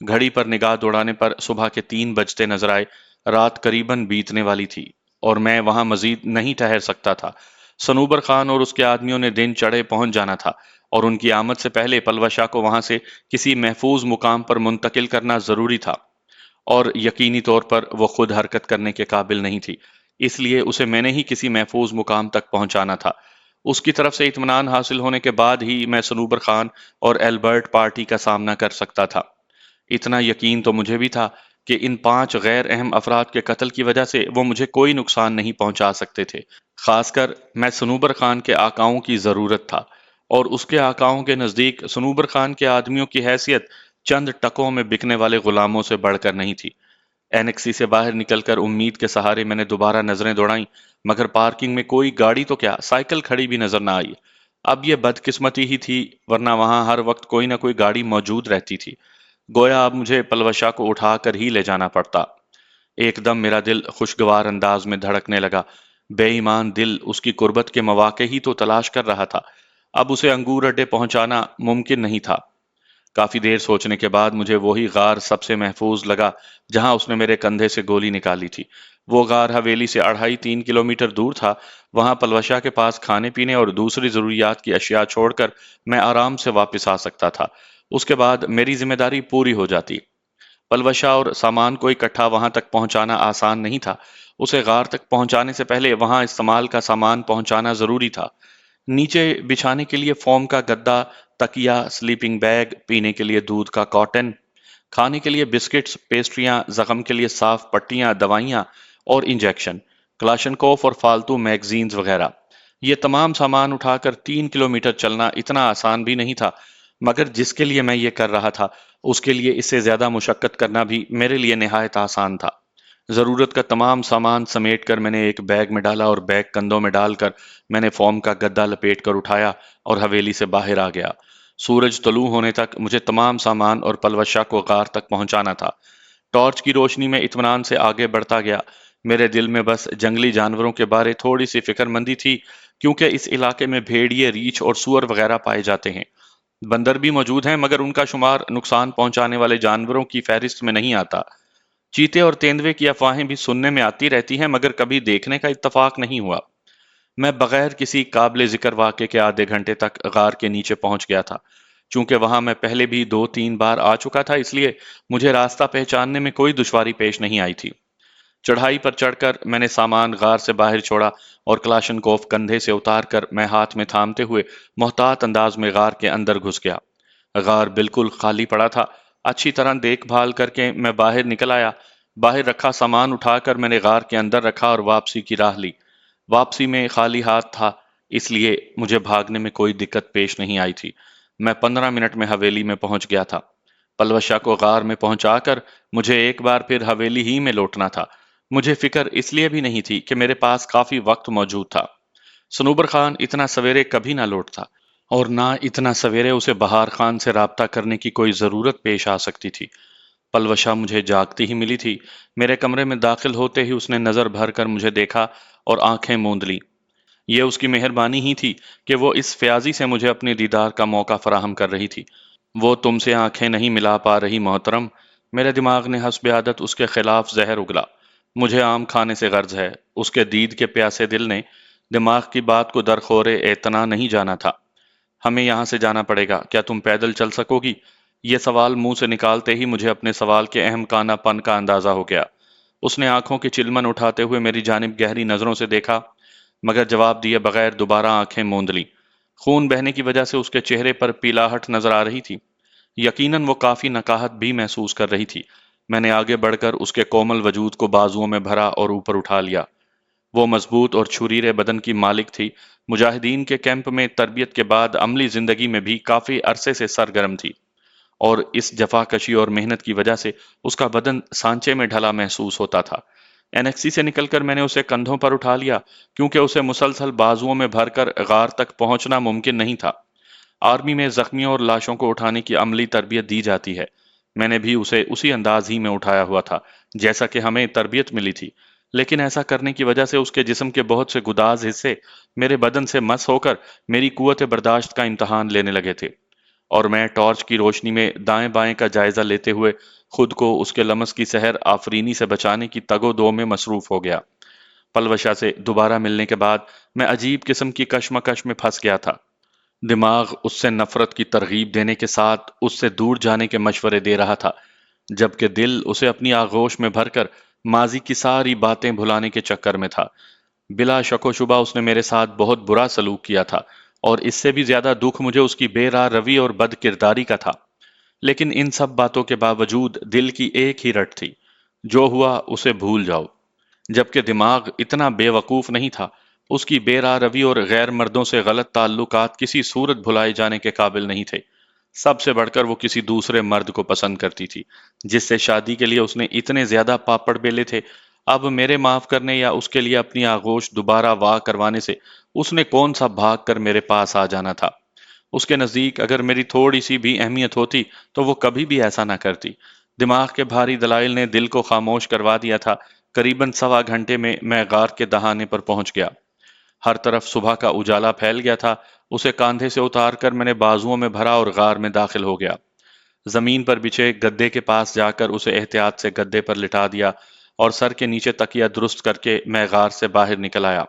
گھڑی پر نگاہ دوڑانے پر صبح کے 3 بجتے نظر آئے۔ رات قریباً بیتنے والی تھی اور میں وہاں مزید نہیں ٹھہر سکتا تھا۔ صنوبر خان اور اس کے آدمیوں نے دن چڑھے پہنچ جانا تھا اور ان کی آمد سے پہلے پلوہ شاہ کو وہاں سے کسی محفوظ مقام پر منتقل کرنا ضروری تھا، اور یقینی طور پر وہ خود حرکت کرنے کے قابل نہیں تھی، اس لیے اسے میں نے ہی کسی محفوظ مقام تک پہنچانا تھا۔ اس کی طرف سے اطمینان حاصل ہونے کے بعد ہی میں صنوبر خان اور ایلبرٹ پارٹی کا سامنا کر سکتا تھا۔ اتنا یقین تو مجھے بھی تھا کہ ان 5 غیر اہم افراد کے قتل کی وجہ سے وہ مجھے کوئی نقصان نہیں پہنچا سکتے تھے۔ خاص کر میں صنوبر خان کے آقاؤں کی ضرورت تھا، اور اس کے آقاؤں کے نزدیک صنوبر خان کے آدمیوں کی حیثیت چند ٹکوں میں بکنے والے غلاموں سے بڑھ کر نہیں تھی۔ اینکسی سے باہر نکل کر امید کے سہارے میں نے دوبارہ نظریں دوڑائیں، مگر پارکنگ میں کوئی گاڑی تو کیا، سائیکل کھڑی بھی نظر نہ آئی۔ اب یہ بدقسمتی ہی تھی، ورنہ وہاں ہر وقت کوئی نہ کوئی گاڑی موجود رہتی تھی۔ گویا اب مجھے پلوشا کو اٹھا کر ہی لے جانا پڑتا۔ ایک دم میرا دل خوشگوار انداز میں دھڑکنے لگا۔ بے ایمان دل اس کی قربت کے مواقع ہی تو تلاش کر رہا تھا، اب اسے انگور اڈے پہنچانا ممکن نہیں تھا۔ کافی دیر سوچنے کے بعد مجھے وہی غار سب سے محفوظ لگا جہاں اس نے میرے کندھے سے گولی نکالی تھی۔ وہ غار حویلی سے 2.5-3 کلومیٹر دور تھا۔ وہاں پلوشا کے پاس کھانے پینے اور دوسری ضروریات کی اشیاء چھوڑ کر میں آرام سے واپس آ سکتا تھا۔ اس کے بعد میری ذمہ داری پوری ہو جاتی۔ پلوشا اور سامان کو اکٹھا وہاں تک پہنچانا آسان نہیں تھا۔ اسے غار تک پہنچانے سے پہلے وہاں استعمال کا سامان پہنچانا ضروری تھا۔ نیچے بچھانے کے لیے فوم کا گدا، تکیا، سلیپنگ بیگ، پینے کے لیے دودھ کا کارٹن، کھانے کے لیے بسکٹس، پیسٹریاں، زخم کے لیے صاف پٹیاں، دوائیاں اور انجیکشن، کلاشنکوف اور فالتو میگزینز وغیرہ۔ یہ تمام سامان اٹھا کر 3 کلومیٹر چلنا اتنا آسان بھی نہیں تھا، مگر جس کے لیے میں یہ کر رہا تھا اس کے لیے اس سے زیادہ مشقت کرنا بھی میرے لیے نہایت آسان تھا۔ ضرورت کا تمام سامان سمیٹ کر میں نے ایک بیگ میں ڈالا اور بیگ کندھوں میں ڈال کر میں نے فوم کا گدا لپیٹ کر اٹھایا اور حویلی سے باہر آ گیا۔ سورج طلوع ہونے تک مجھے تمام سامان اور پلوشا کو غار تک پہنچانا تھا۔ ٹارچ کی روشنی میں اطمینان سے آگے بڑھتا گیا۔ میرے دل میں بس جنگلی جانوروں کے بارے تھوڑی سی فکر مندی تھی، کیونکہ اس علاقے میں بھیڑیے، ریچھ اور سور وغیرہ پائے جاتے ہیں۔ بندر بھی موجود ہیں، مگر ان کا شمار نقصان پہنچانے والے جانوروں کی فہرست میں نہیں آتا۔ چیتے اور تیندوے کی افواہیں بھی سننے میں آتی رہتی ہیں، مگر کبھی دیکھنے کا اتفاق نہیں ہوا۔ میں بغیر کسی قابل ذکر واقعے کے آدھے گھنٹے تک غار کے نیچے پہنچ گیا تھا۔ چونکہ وہاں میں پہلے بھی 2-3 بار آ چکا تھا، اس لیے مجھے راستہ پہچاننے میں کوئی دشواری پیش نہیں آئی تھی۔ چڑھائی پر چڑھ کر میں نے سامان غار سے باہر چھوڑا اور کلاشنکوف کندھے سے اتار کر میں ہاتھ میں تھامتے ہوئے محتاط انداز میں غار کے اندر گھس گیا۔ غار بالکل خالی پڑا تھا۔ اچھی طرح دیکھ بھال کر کے میں باہر نکل آیا۔ باہر رکھا سامان اٹھا کر میں نے غار کے اندر رکھا اور واپسی کی راہ لی۔ واپسی میں خالی ہاتھ تھا، اس لیے مجھے بھاگنے میں کوئی دقت پیش نہیں آئی تھی۔ میں 15 منٹ میں حویلی میں پہنچ گیا تھا۔ پلوشا کو غار میں پہنچا کر مجھے ایک بار پھر حویلی ہی میں لوٹنا تھا۔ مجھے فکر اس لیے بھی نہیں تھی کہ میرے پاس کافی وقت موجود تھا۔ صنوبر خان اتنا سویرے کبھی نہ لوٹتا، اور نہ اتنا سویرے اسے بہار خان سے رابطہ کرنے کی کوئی ضرورت پیش آ سکتی تھی۔ پلوشا مجھے جاگتی ہی ملی تھی۔ میرے کمرے میں داخل ہوتے ہی اس نے نظر بھر کر مجھے دیکھا اور آنکھیں موند لیں۔ یہ اس کی مہربانی ہی تھی کہ وہ اس فیاضی سے مجھے اپنے دیدار کا موقع فراہم کر رہی تھی۔ وہ تم سے آنکھیں نہیں ملا پا رہی محترم۔ میرے دماغ نے حسب عادت اس کے خلاف زہر اگلا۔ مجھے آم کھانے سے غرض ہے۔ اس کے دید کے پیاسے دل نے دماغ کی بات کو درخور اعتنا نہیں جانا تھا۔ ہمیں یہاں سے جانا پڑے گا، کیا تم پیدل چل سکو گی؟ یہ سوال منہ سے نکالتے ہی مجھے اپنے سوال کے اہم کانہ پن کا اندازہ ہو گیا۔ اس نے آنکھوں کی چلمن اٹھاتے ہوئے میری جانب گہری نظروں سے دیکھا، مگر جواب دیے بغیر دوبارہ آنکھیں موند لیں۔ خون بہنے کی وجہ سے اس کے چہرے پر پیلاہٹ نظر آ رہی تھی۔ یقیناً وہ کافی نکاہت بھی محسوس کر رہی تھی۔ میں نے آگے بڑھ کر اس کے کومل وجود کو بازوؤں میں بھرا اور اوپر اٹھا لیا۔ وہ مضبوط اور چھریرے بدن کی مالک تھی۔ مجاہدین کے کیمپ میں تربیت کے بعد عملی زندگی میں بھی کافی عرصے سے سرگرم تھی، اور اس جفا کشی اور محنت کی وجہ سے اس کا بدن سانچے میں ڈھلا محسوس ہوتا تھا۔ اینکسی سے نکل کر میں نے اسے کندھوں پر اٹھا لیا، کیونکہ اسے مسلسل بازوؤں میں بھر کر غار تک پہنچنا ممکن نہیں تھا۔ آرمی میں زخمیوں اور لاشوں کو اٹھانے کی عملی تربیت دی جاتی ہے۔ میں نے بھی اسے اسی انداز ہی میں اٹھایا ہوا تھا جیسا کہ ہمیں تربیت ملی تھی، لیکن ایسا کرنے کی وجہ سے اس کے جسم کے بہت سے گداز حصے میرے بدن سے مس ہو کر میری قوت برداشت کا امتحان لینے لگے تھے، اور میں ٹارچ کی روشنی میں دائیں بائیں کا جائزہ لیتے ہوئے خود کو اس کے لمس کی سحر آفرینی سے بچانے کی تگ و دو میں مصروف ہو گیا۔ پلوشا سے دوبارہ ملنے کے بعد میں عجیب قسم کی کشمکش میں پھنس گیا تھا۔ دماغ اس سے نفرت کی ترغیب دینے کے ساتھ اس سے دور جانے کے مشورے دے رہا تھا، جبکہ دل اسے اپنی آغوش میں بھر کر ماضی کی ساری باتیں بھلانے کے چکر میں تھا۔ بلا شک و شبہ اس نے میرے ساتھ بہت برا سلوک کیا تھا، اور اس سے بھی زیادہ دکھ مجھے اس کی بے راہ روی اور بد کرداری کا تھا۔ لیکن ان سب باتوں کے باوجود دل کی ایک ہی رٹ تھی، جو ہوا اسے بھول جاؤ۔ جبکہ دماغ اتنا بے وقوف نہیں تھا، اس کی بے راہ روی اور غیر مردوں سے غلط تعلقات کسی صورت بھلائے جانے کے قابل نہیں تھے۔ سب سے بڑھ کر وہ کسی دوسرے مرد کو پسند کرتی تھی، جس سے شادی کے لیے اس نے اتنے زیادہ پاپڑ بیلے تھے۔ اب میرے معاف کرنے یا اس کے لیے اپنی آغوش دوبارہ واہ کروانے سے اس نے کون سا بھاگ کر میرے پاس آ جانا تھا؟ اس کے نزدیک اگر میری تھوڑی سی بھی اہمیت ہوتی تو وہ کبھی بھی ایسا نہ کرتی۔ دماغ کے بھاری دلائل نے دل کو خاموش کروا دیا تھا۔ قریباً سوا گھنٹے میں غار کے دہانے پر پہنچ گیا۔ ہر طرف صبح کا اجالا پھیل گیا تھا۔ اسے کاندھے سے اتار کر میں نے بازوؤں میں بھرا اور غار میں داخل ہو گیا۔ زمین پر بچھے گدے کے پاس جا کر اسے احتیاط سے گدے پر لٹا دیا اور سر کے نیچے تکیہ درست کر کے میں غار سے باہر نکل آیا۔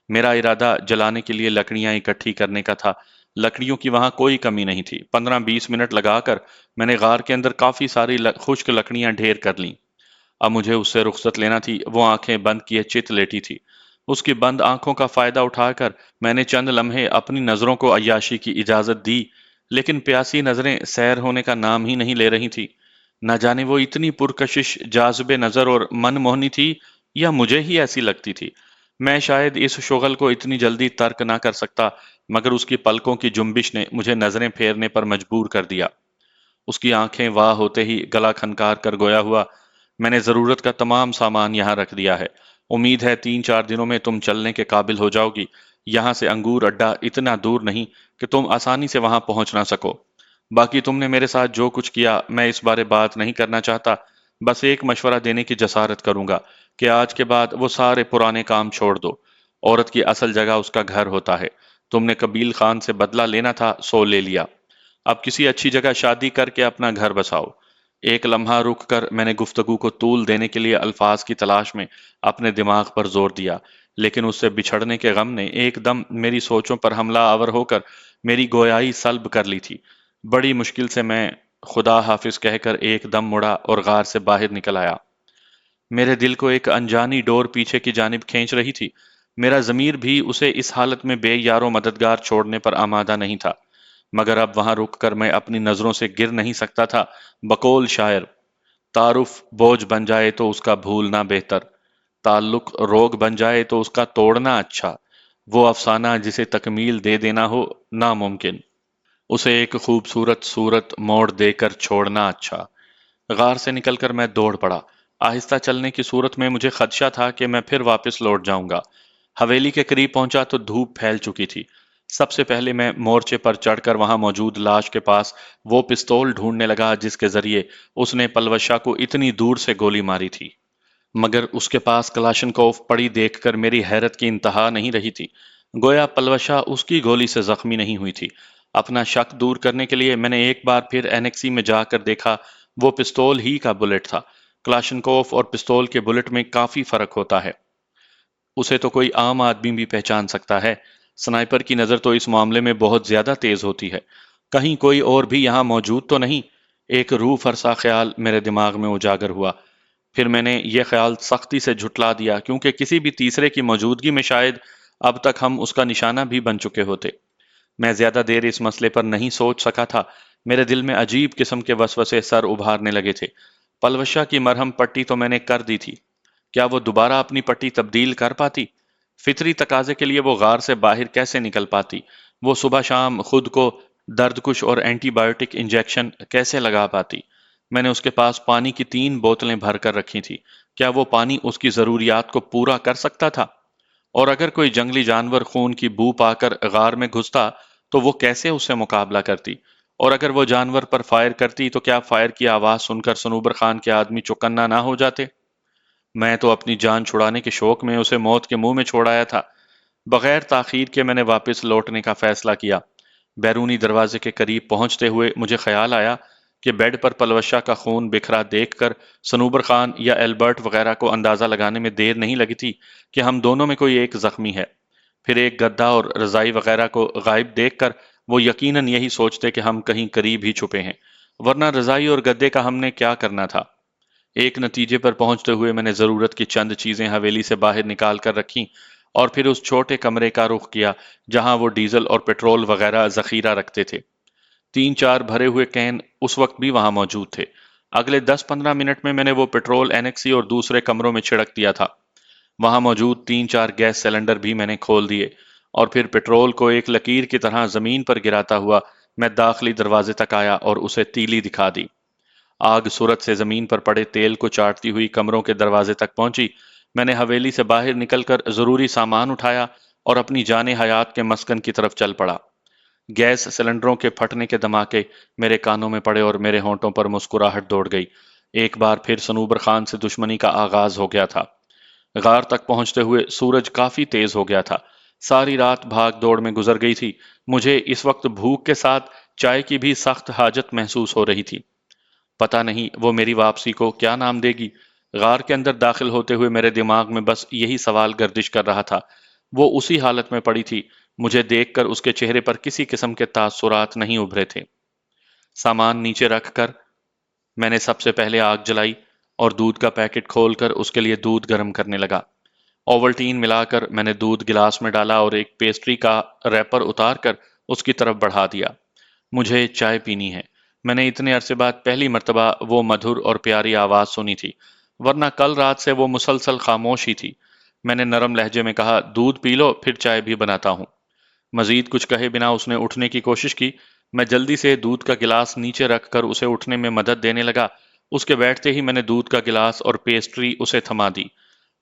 میرا ارادہ جلانے کے لیے لکڑیاں اکٹھی کرنے کا تھا۔ لکڑیوں کی وہاں کوئی کمی نہیں تھی۔ 15-20 منٹ لگا کر میں نے غار کے اندر کافی ساری خشک لکڑیاں ڈھیر کر لیں۔ اب مجھے اس سے رخصت لینا تھی۔ وہ آنکھیں بند کیے چت لیٹی تھی۔ اس کی بند آنکھوں کا فائدہ اٹھا کر میں نے چند لمحے اپنی نظروں کو عیاشی کی اجازت دی، لیکن پیاسی نظریں سیر ہونے کا نام ہی نہیں لے رہی تھی۔ نہ جانے وہ اتنی پرکشش، جاذب نظر اور من موہنی تھی، یا مجھے ہی ایسی لگتی تھی۔ میں شاید اس شغل کو اتنی جلدی ترک نہ کر سکتا، مگر اس کی پلکوں کی جنبش نے مجھے نظریں پھیرنے پر مجبور کر دیا۔ اس کی آنکھیں واہ ہوتے ہی گلا کھنکار کر گویا ہوا، میں نے ضرورت کا تمام سامان یہاں رکھ دیا ہے۔ امید ہے 3-4 دنوں میں تم چلنے کے قابل ہو جاؤ گی۔ یہاں سے انگور اڈا اتنا دور نہیں کہ تم آسانی سے وہاں پہنچ نہ سکو۔ باقی تم نے میرے ساتھ جو کچھ کیا، میں اس بارے بات نہیں کرنا چاہتا۔ بس ایک مشورہ دینے کی جسارت کروں گا کہ آج کے بعد وہ سارے پرانے کام چھوڑ دو۔ عورت کی اصل جگہ اس کا گھر ہوتا ہے۔ تم نے قبیل خان سے بدلہ لینا تھا، سو لے لیا۔ اب کسی اچھی جگہ شادی کر کے اپنا گھر بساؤ۔ ایک لمحہ رک کر میں نے گفتگو کو طول دینے کے لیے الفاظ کی تلاش میں اپنے دماغ پر زور دیا، لیکن اس سے بچھڑنے کے غم نے ایک دم میری سوچوں پر حملہ آور ہو کر میری گویائی سلب کر لی تھی۔ بڑی مشکل سے میں خدا حافظ کہہ کر ایک دم مڑا اور غار سے باہر نکل آیا۔ میرے دل کو ایک انجانی ڈور پیچھے کی جانب کھینچ رہی تھی۔ میرا ضمیر بھی اسے اس حالت میں بے یار و مددگار چھوڑنے پر آمادہ نہیں تھا، مگر اب وہاں رک کر میں اپنی نظروں سے گر نہیں سکتا تھا۔ بقول شاعر، تعارف بوجھ بن جائے تو اس کا بھولنا بہتر، تعلق روگ بن جائے تو اس کا توڑنا اچھا، وہ افسانہ جسے تکمیل دے دینا ہو ناممکن، اسے ایک خوبصورت صورت موڑ دے کر چھوڑنا اچھا۔ غار سے نکل کر میں دوڑ پڑا۔ آہستہ چلنے کی صورت میں مجھے خدشہ تھا کہ میں پھر واپس لوٹ جاؤں گا۔ حویلی کے قریب پہنچا تو دھوپ پھیل چکی تھی۔ سب سے پہلے میں مورچے پر چڑھ کر وہاں موجود لاش کے پاس وہ پستول ڈھونڈنے لگا جس کے ذریعے اس نے پلوشا کو اتنی دور سے گولی ماری تھی، مگر اس کے پاس کلاشنکوف پڑی دیکھ کر میری حیرت کی انتہا نہیں رہی تھی۔ گویا پلوشا اس کی گولی سے زخمی نہیں ہوئی تھی۔ اپنا شک دور کرنے کے لیے میں نے ایک بار پھر اینیکسی میں جا کر دیکھا، وہ پستول ہی کا بلٹ تھا۔ کلاشنکوف اور پستول کے بلٹ میں کافی فرق ہوتا ہے، اسے تو کوئی عام آدمی بھی پہچان سکتا ہے۔ سنائپر کی نظر تو اس معاملے میں بہت زیادہ تیز ہوتی ہے۔ کہیں کوئی اور بھی یہاں موجود تو نہیں؟ ایک روح فرسا خیال میرے دماغ میں اجاگر ہوا۔ پھر میں نے یہ خیال سختی سے جھٹلا دیا، کیونکہ کسی بھی تیسرے کی موجودگی میں شاید اب تک ہم اس کا نشانہ بھی بن چکے ہوتے۔ میں زیادہ دیر اس مسئلے پر نہیں سوچ سکا تھا۔ میرے دل میں عجیب قسم کے وسوسے سر ابھارنے لگے تھے۔ پلوشا کی مرہم پٹی تو میں نے کر دی تھی، کیا وہ دوبارہ اپنی پٹی تبدیل کر پاتی؟ فطری تقاضے کے لیے وہ غار سے باہر کیسے نکل پاتی؟ وہ صبح شام خود کو درد کش اور اینٹی بائیوٹک انجیکشن کیسے لگا پاتی؟ میں نے اس کے پاس پانی کی 3 بوتلیں بھر کر رکھی تھی، کیا وہ پانی اس کی ضروریات کو پورا کر سکتا تھا؟ اور اگر کوئی جنگلی جانور خون کی بو پا کر غار میں گھستا تو وہ کیسے اس سے مقابلہ کرتی؟ اور اگر وہ جانور پر فائر کرتی تو کیا فائر کی آواز سن کر صنوبر خان کے آدمی چوکنا نہ ہو جاتے؟ میں تو اپنی جان چھڑانے کے شوق میں اسے موت کے منہ میں چھوڑ آیا تھا۔ بغیر تاخیر کے میں نے واپس لوٹنے کا فیصلہ کیا۔ بیرونی دروازے کے قریب پہنچتے ہوئے مجھے خیال آیا کہ بیڈ پر پلوشہ کا خون بکھرا دیکھ کر سنوبر خان یا ایلبرٹ وغیرہ کو اندازہ لگانے میں دیر نہیں لگی تھی کہ ہم دونوں میں کوئی ایک زخمی ہے۔ پھر ایک گدا اور رضائی وغیرہ کو غائب دیکھ کر وہ یقیناً یہی سوچتے کہ ہم کہیں قریب ہی چھپے ہیں، ورنہ رضائی اور گدے کا ہم نے کیا کرنا تھا۔ ایک نتیجے پر پہنچتے ہوئے میں نے ضرورت کی چند چیزیں حویلی سے باہر نکال کر رکھیں اور پھر اس چھوٹے کمرے کا رخ کیا جہاں وہ ڈیزل اور پیٹرول وغیرہ ذخیرہ رکھتے تھے۔ 3 4 بھرے ہوئے کین اس وقت بھی وہاں موجود تھے۔ اگلے 10 15 منٹ میں نے وہ پیٹرول اینکسی اور دوسرے کمروں میں چھڑک دیا تھا۔ وہاں موجود 3 4 گیس سلنڈر بھی میں نے کھول دیے اور پھر پیٹرول کو ایک لکیر کی طرح زمین پر گراتا ہوا میں داخلی دروازے تک آیا اور اسے تیلی دکھا دی۔ آگ صورت سے زمین پر پڑے تیل کو چاٹتی ہوئی کمروں کے دروازے تک پہنچی۔ میں نے حویلی سے باہر نکل کر ضروری سامان اٹھایا اور اپنی جان حیات کے مسکن کی طرف چل پڑا۔ گیس سلنڈروں کے پھٹنے کے دھماکے میرے کانوں میں پڑے اور میرے ہونٹوں پر مسکراہٹ دوڑ گئی۔ ایک بار پھر سنوبر خان سے دشمنی کا آغاز ہو گیا تھا۔ غار تک پہنچتے ہوئے سورج کافی تیز ہو گیا تھا۔ ساری رات بھاگ دوڑ میں گزر گئی تھی۔ مجھے اس وقت بھوک کے ساتھ چائے کی بھی سخت حاجت محسوس ہو رہی تھی۔ پتہ نہیں وہ میری واپسی کو کیا نام دے گی۔ غار کے اندر داخل ہوتے ہوئے میرے دماغ میں بس یہی سوال گردش کر رہا تھا۔ وہ اسی حالت میں پڑی تھی۔ مجھے دیکھ کر اس کے چہرے پر کسی قسم کے تاثرات نہیں ابھرے تھے۔ سامان نیچے رکھ کر میں نے سب سے پہلے آگ جلائی اور دودھ کا پیکٹ کھول کر اس کے لیے دودھ گرم کرنے لگا۔ اوولٹین ملا کر میں نے دودھ گلاس میں ڈالا اور ایک پیسٹری کا ریپر اتار کر اس کی طرف بڑھا دیا۔ مجھے چائے پینی ہے۔ میں نے اتنے عرصے بعد پہلی مرتبہ وہ مدھر اور پیاری آواز سنی تھی، ورنہ کل رات سے وہ مسلسل خاموش ہی تھی۔ میں نے نرم لہجے میں کہا، دودھ پی لو، پھر چائے بھی بناتا ہوں۔ مزید کچھ کہے بنا اس نے اٹھنے کی کوشش کی۔ میں جلدی سے دودھ کا گلاس نیچے رکھ کر اسے اٹھنے میں مدد دینے لگا۔ اس کے بیٹھتے ہی میں نے دودھ کا گلاس اور پیسٹری اسے تھما دی۔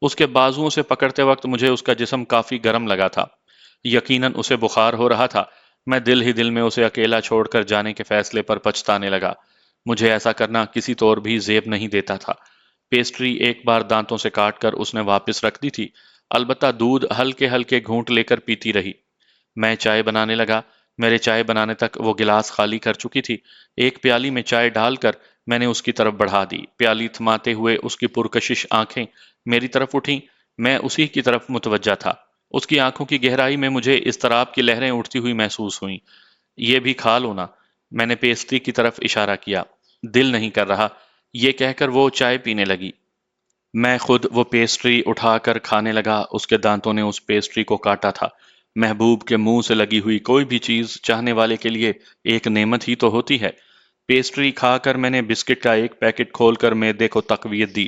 اس کے بازوؤں سے پکڑتے وقت مجھے اس کا جسم کافی گرم لگا تھا۔ یقیناً اسے بخار ہو رہا تھا۔ میں دل ہی دل میں اسے اکیلا چھوڑ کر جانے کے فیصلے پر پچھتانے لگا۔ مجھے ایسا کرنا کسی طور بھی زیب نہیں دیتا تھا۔ پیسٹری ایک بار دانتوں سے کاٹ کر اس نے واپس رکھ دی تھی، البتہ دودھ ہلکے ہلکے گھونٹ لے کر پیتی رہی۔ میں چائے بنانے لگا۔ میرے چائے بنانے تک وہ گلاس خالی کر چکی تھی۔ ایک پیالی میں چائے ڈال کر میں نے اس کی طرف بڑھا دی۔ پیالی تھماتے ہوئے اس کی پرکشش آنکھیں میری طرف اٹھیں۔ میں اسی کی طرف متوجہ تھا۔ اس کی آنکھوں کی گہرائی میں مجھے اضطراب کی لہریں اٹھتی ہوئی محسوس ہوئیں۔ یہ بھی کھا لو نا، میں نے پیسٹری کی طرف اشارہ کیا۔ دل نہیں کر رہا، یہ کہہ کر وہ چائے پینے لگی۔ میں خود وہ پیسٹری اٹھا کر کھانے لگا۔ اس کے دانتوں نے اس پیسٹری کو کاٹا تھا۔ محبوب کے منہ سے لگی ہوئی کوئی بھی چیز چاہنے والے کے لیے ایک نعمت ہی تو ہوتی ہے۔ پیسٹری کھا کر میں نے بسکٹ کا ایک پیکٹ کھول کر معدے کو تقویت دی۔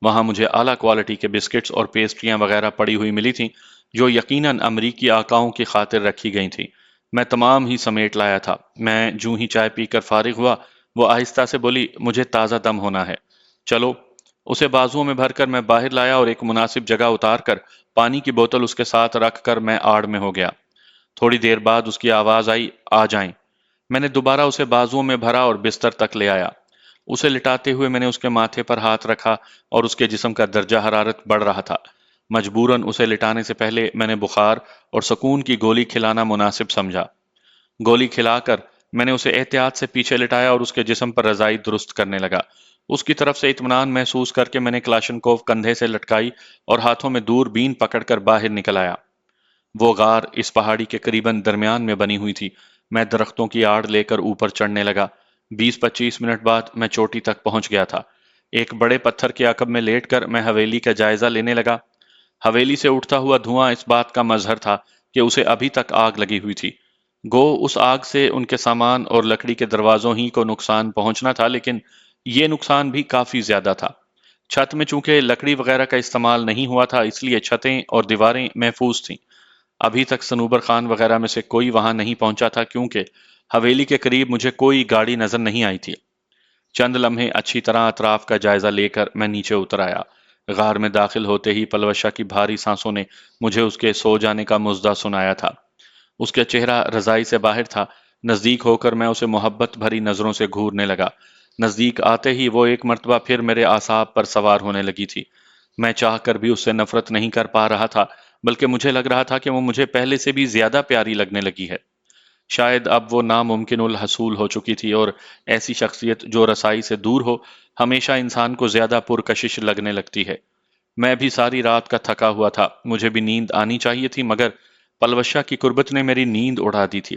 وہاں مجھے اعلیٰ کوالٹی کے بسکٹس اور پیسٹریاں وغیرہ پڑی ہوئی ملی تھیں جو یقیناً امریکی آقاؤں کی خاطر رکھی گئی تھیں۔ میں تمام ہی سمیٹ لایا تھا۔ میں جوں ہی چائے پی کر فارغ ہوا، وہ آہستہ سے بولی، مجھے تازہ دم ہونا ہے، چلو۔ اسے بازوؤں میں بھر کر میں باہر لایا اور ایک مناسب جگہ اتار کر پانی کی بوتل اس کے ساتھ رکھ کر میں آڑ میں ہو گیا۔ تھوڑی دیر بعد اس کی آواز آئی، آ جائیں۔ میں نے دوبارہ اسے بازوؤں میں بھرا اور بستر تک لے آیا۔ اسے لٹاتے ہوئے میں نے اس کے ماتھے پر ہاتھ رکھا اور اس کے جسم کا درجہ حرارت بڑھ رہا تھا۔ مجبوراً اسے لٹانے سے پہلے میں نے بخار اور سکون کی گولی کھلانا مناسب سمجھا۔ گولی کھلا کر میں نے اسے احتیاط سے پیچھے لٹایا اور اس کے جسم پر رضائی درست کرنے لگا۔ اس کی طرف سے اطمینان محسوس کر کے میں نے کلاشنکوف کندھے سے لٹکائی اور ہاتھوں میں دور بین پکڑ کر باہر نکل آیا۔ وہ غار اس پہاڑی کے قریباً درمیان میں بنی ہوئی تھی۔ میں درختوں کی آڑ لے کر اوپر چڑھنے لگا۔ 20 25 منٹ بعد میں چوٹی تک پہنچ گیا تھا۔ ایک بڑے پتھر کے عقب میں لیٹ کر میں حویلی کا جائزہ لینے لگا۔ حویلی سے اٹھتا ہوا دھواں اس بات کا مظہر تھا کہ اسے ابھی تک آگ لگی ہوئی تھی۔ گو اس آگ سے ان کے سامان اور لکڑی کے دروازوں ہی کو نقصان پہنچنا تھا، لیکن یہ نقصان بھی کافی زیادہ تھا۔ چھت میں چونکہ لکڑی وغیرہ کا استعمال نہیں ہوا تھا، اس لیے چھتیں اور دیواریں محفوظ تھیں۔ ابھی تک سنوبر خان وغیرہ میں سے کوئی وہاں نہیں پہنچا تھا کیونکہ حویلی کے قریب مجھے کوئی گاڑی نظر نہیں آئی تھی۔ چند لمحے اچھی طرح اطراف کا جائزہ لے کر میں نیچے اتر آیا۔ غار میں داخل ہوتے ہی پلوشہ کی بھاری سانسوں نے مجھے اس کے سو جانے کا مژدہ سنایا تھا۔ اس کا چہرہ رضائی سے باہر تھا۔ نزدیک ہو کر میں اسے محبت بھری نظروں سے گھورنے لگا۔ نزدیک آتے ہی وہ ایک مرتبہ پھر میرے اعصاب پر سوار ہونے لگی تھی۔ میں چاہ کر بھی اس سے نفرت نہیں کر پا رہا تھا، بلکہ مجھے لگ رہا تھا کہ وہ مجھے پہلے سے بھی زیادہ پیاری لگنے لگی ہے۔ شاید اب وہ ناممکن الحصول ہو چکی تھی، اور ایسی شخصیت جو رسائی سے دور ہو ہمیشہ انسان کو زیادہ پرکشش لگنے لگتی ہے۔ میں بھی ساری رات کا تھکا ہوا تھا، مجھے بھی نیند آنی چاہیے تھی، مگر پلوشا کی قربت نے میری نیند اڑا دی تھی۔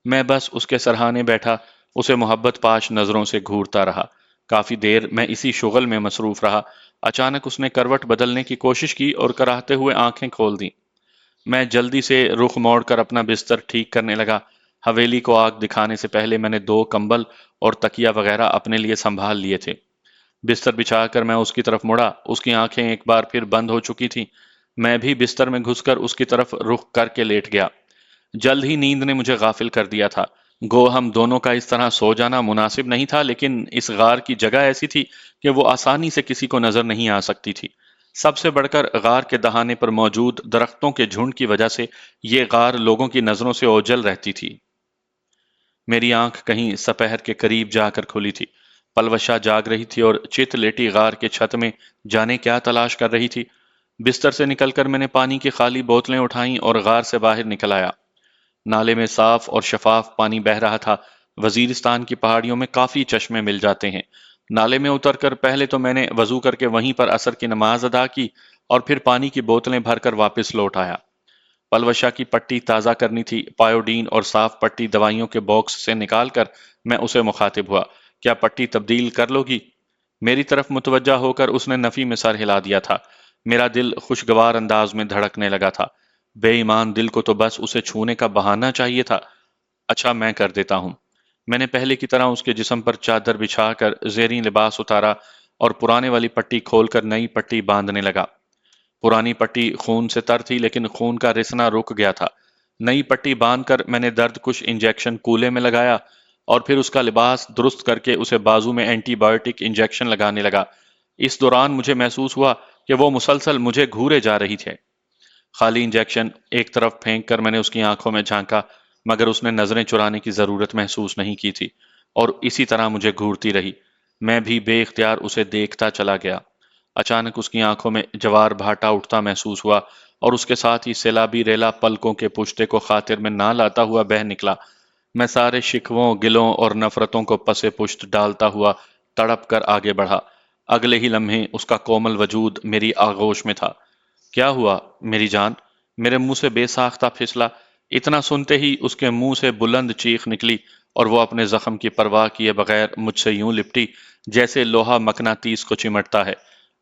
میں بس اس کے سرہانے بیٹھا، اسے محبت پاش نظروں سے گھورتا رہا۔ کافی دیر میں اسی شغل میں مصروف رہا۔ اچانک اس نے کروٹ بدلنے کی کوشش کی اور کراہتے ہوئے آنکھیں کھول دیں۔ میں جلدی سے رخ موڑ کر اپنا بستر ٹھیک کرنے لگا۔ حویلی کو آگ دکھانے سے پہلے میں نے 2 کمبل اور تکیا وغیرہ اپنے لیے سنبھال لیے تھے۔ بستر بچھا کر میں اس کی طرف مڑا، اس کی آنکھیں ایک بار پھر بند ہو چکی تھیں۔ میں بھی بستر میں گھس کر اس کی طرف رخ کر کے لیٹ گیا۔ جلد ہی نیند نے مجھے غافل کر دیا تھا۔ گو ہم دونوں کا اس طرح سو جانا مناسب نہیں تھا، لیکن اس غار کی جگہ ایسی تھی کہ وہ آسانی سے کسی کو نظر نہیں آ سکتی تھی۔ سب سے بڑھ کر غار کے دہانے پر موجود درختوں کے جھنڈ کی وجہ سے یہ غار لوگوں کی نظروں سے اوجھل رہتی تھی۔ میری آنکھ کہیں سپہر کے قریب جا کر کھلی تھی۔ پلوشا جاگ رہی تھی اور چت لیٹی غار کے چھت میں جانے کیا تلاش کر رہی تھی۔ بستر سے نکل کر میں نے پانی کی خالی بوتلیں اٹھائیں اور غار سے باہر نکل آیا۔ نالے میں صاف اور شفاف پانی بہہ رہا تھا۔ وزیرستان کی پہاڑیوں میں کافی چشمے مل جاتے ہیں۔ نالے میں اتر کر پہلے تو میں نے وضو کر کے وہیں پر عصر کی نماز ادا کی اور پھر پانی کی بوتلیں بھر کر واپس لوٹ آیا۔ پلوشا کی پٹی تازہ کرنی تھی۔ پائیوڈین اور صاف پٹی دوائیوں کے باکس سے نکال کر میں اسے مخاطب ہوا، کیا پٹی تبدیل کر لو گی؟ میری طرف متوجہ ہو کر اس نے نفی میں سر ہلا دیا تھا۔ میرا دل خوشگوار انداز میں دھڑکنے لگا تھا۔ بے ایمان دل کو تو بس اسے چھونے کا بہانہ چاہیے تھا۔ اچھا، میں کر دیتا ہوں۔ میں نے پہلے کی طرح اس کے جسم پر چادر بچھا کر زیریں لباس اتارا اور پرانے والی پٹی کھول کر نئی پٹی باندھنے لگا۔ پرانی پٹی خون سے تر تھی، لیکن خون کا رسنا رک گیا تھا۔ نئی پٹی باندھ کر میں نے درد کش انجیکشن کولے میں لگایا اور پھر اس کا لباس درست کر کے اسے بازو میں اینٹی بایوٹک انجیکشن لگانے لگا۔ اس دوران مجھے محسوس ہوا کہ وہ مسلسل مجھے گھورے جا رہی تھے۔ خالی انجیکشن ایک طرف پھینک کر میں نے اس کی آنکھوں میں جھانکا، مگر اس نے نظریں چرانے کی ضرورت محسوس نہیں کی تھی اور اسی طرح مجھے گھورتی رہی۔ میں بھی بے اختیار اسے دیکھتا چلا گیا۔ اچانک اس کی آنکھوں میں جوار بھاٹا اٹھتا محسوس ہوا اور اس کے ساتھ ہی سیلابی ریلا پلکوں کے پشتے کو خاطر میں نہ لاتا ہوا بہہ نکلا۔ میں سارے شکووں، گلوں اور نفرتوں کو پسے پشت ڈالتا ہوا تڑپ کر آگے بڑھا۔ اگلے ہی لمحے اس کا کومل وجود میری آغوش میں تھا۔ کیا ہوا میری جان؟ میرے منہ سے بے ساختہ پھسلا۔ اتنا سنتے ہی اس کے منہ سے بلند چیخ نکلی اور وہ اپنے زخم کی پرواہ کیے بغیر مجھ سے یوں لپٹی جیسے لوہا مقناطیس کو چمٹتا ہے،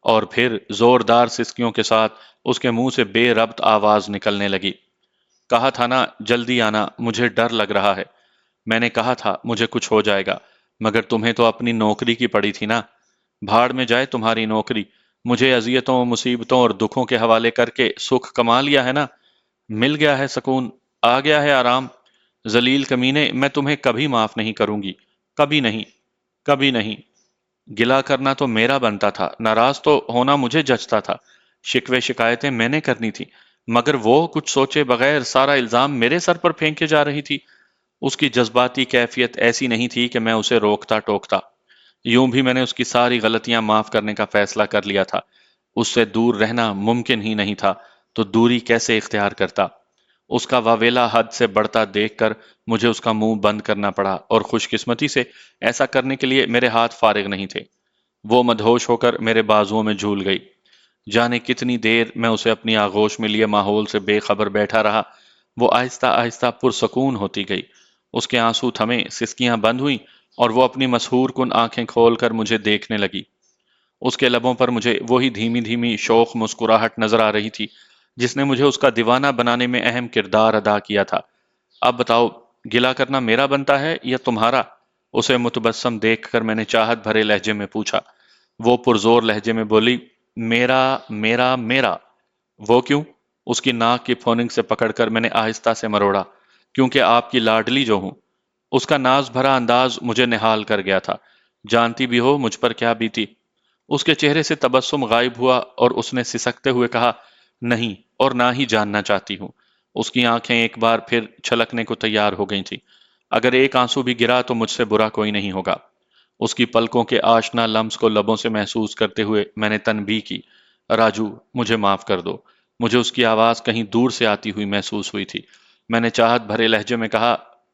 اور پھر زوردار سسکیوں کے ساتھ اس کے منہ سے بے ربط آواز نکلنے لگی۔ کہا تھا نا جلدی آنا، مجھے ڈر لگ رہا ہے۔ میں نے کہا تھا مجھے کچھ ہو جائے گا، مگر تمہیں تو اپنی نوکری کی پڑی تھی نا۔ بھاڑ میں جائے تمہاری نوکری، مجھے اذیتوں، مصیبتوں اور دکھوں کے حوالے کر کے سکھ کما لیا ہے نا، مل گیا ہے سکون، آ گیا ہے آرام۔ ذلیل کمینے، میں تمہیں کبھی معاف نہیں کروں گی، کبھی نہیں، کبھی نہیں۔ گلا کرنا تو میرا بنتا تھا، ناراض تو ہونا مجھے جچتا تھا، شکوے شکایتیں میں نے کرنی تھی، مگر وہ کچھ سوچے بغیر سارا الزام میرے سر پر پھینکے جا رہی تھی۔ اس کی جذباتی کیفیت ایسی نہیں تھی کہ میں اسے روکتا ٹوکتا۔ یوں بھی میں نے اس کی ساری غلطیاں معاف کرنے کا فیصلہ کر لیا تھا۔ اس سے دور رہنا ممکن ہی نہیں تھا، تو دوری کیسے اختیار کرتا؟ اس کا واویلا حد سے بڑھتا دیکھ کر مجھے اس کا منہ بند کرنا پڑا، اور خوش قسمتی سے ایسا کرنے کے لیے میرے ہاتھ فارغ نہیں تھے۔ وہ مدہوش ہو کر میرے بازوؤں میں جھول گئی۔ جانے کتنی دیر میں اسے اپنی آغوش میں لیے ماحول سے بے خبر بیٹھا رہا۔ وہ آہستہ آہستہ پرسکون ہوتی گئی۔ اس کے آنسو تھمے، سسکیاں بند ہوئیں اور وہ اپنی مسحور کن آنکھیں کھول کر مجھے دیکھنے لگی۔ اس کے لبوں پر مجھے وہی دھیمی دھیمی شوخ مسکراہٹ نظر آ رہی تھی جس نے مجھے اس کا دیوانہ بنانے میں اہم کردار ادا کیا تھا۔ اب بتاؤ، گلہ کرنا میرا بنتا ہے یا تمہارا؟ اسے متبسم دیکھ کر میں نے چاہت بھرے لہجے میں پوچھا۔ وہ پرزور لہجے میں بولی، میرا میرا میرا۔ وہ کیوں؟ اس کی ناک کی پھوننگ سے پکڑ کر میں نے آہستہ سے مروڑا۔ کیونکہ آپ کی لاڈلی جو ہوں۔ اس کا ناز بھرا انداز مجھے نہال کر گیا تھا۔ جانتی بھی ہو مجھ پر کیا بیتی۔ اس کے چہرے سے تبسم غائب ہوا اور اس نے سسکتے ہوئے کہا، نہیں، اور نہ ہی جاننا چاہتی ہوں۔ اس کی آنکھیں ایک بار پھر چھلکنے کو تیار ہو گئی تھیں۔ اگر ایک آنسو بھی گرا تو مجھ سے برا کوئی نہیں ہوگا۔ اس کی پلکوں کے آشنا لمس کو لبوں سے محسوس کرتے ہوئے میں نے تنبیہ کی، راجو، مجھے معاف کر دو۔ مجھے اس کی آواز کہیں دور سے آتی ہوئی محسوس ہوئی تھی۔ میں نے چاہت بھرے لہجے میں کہا،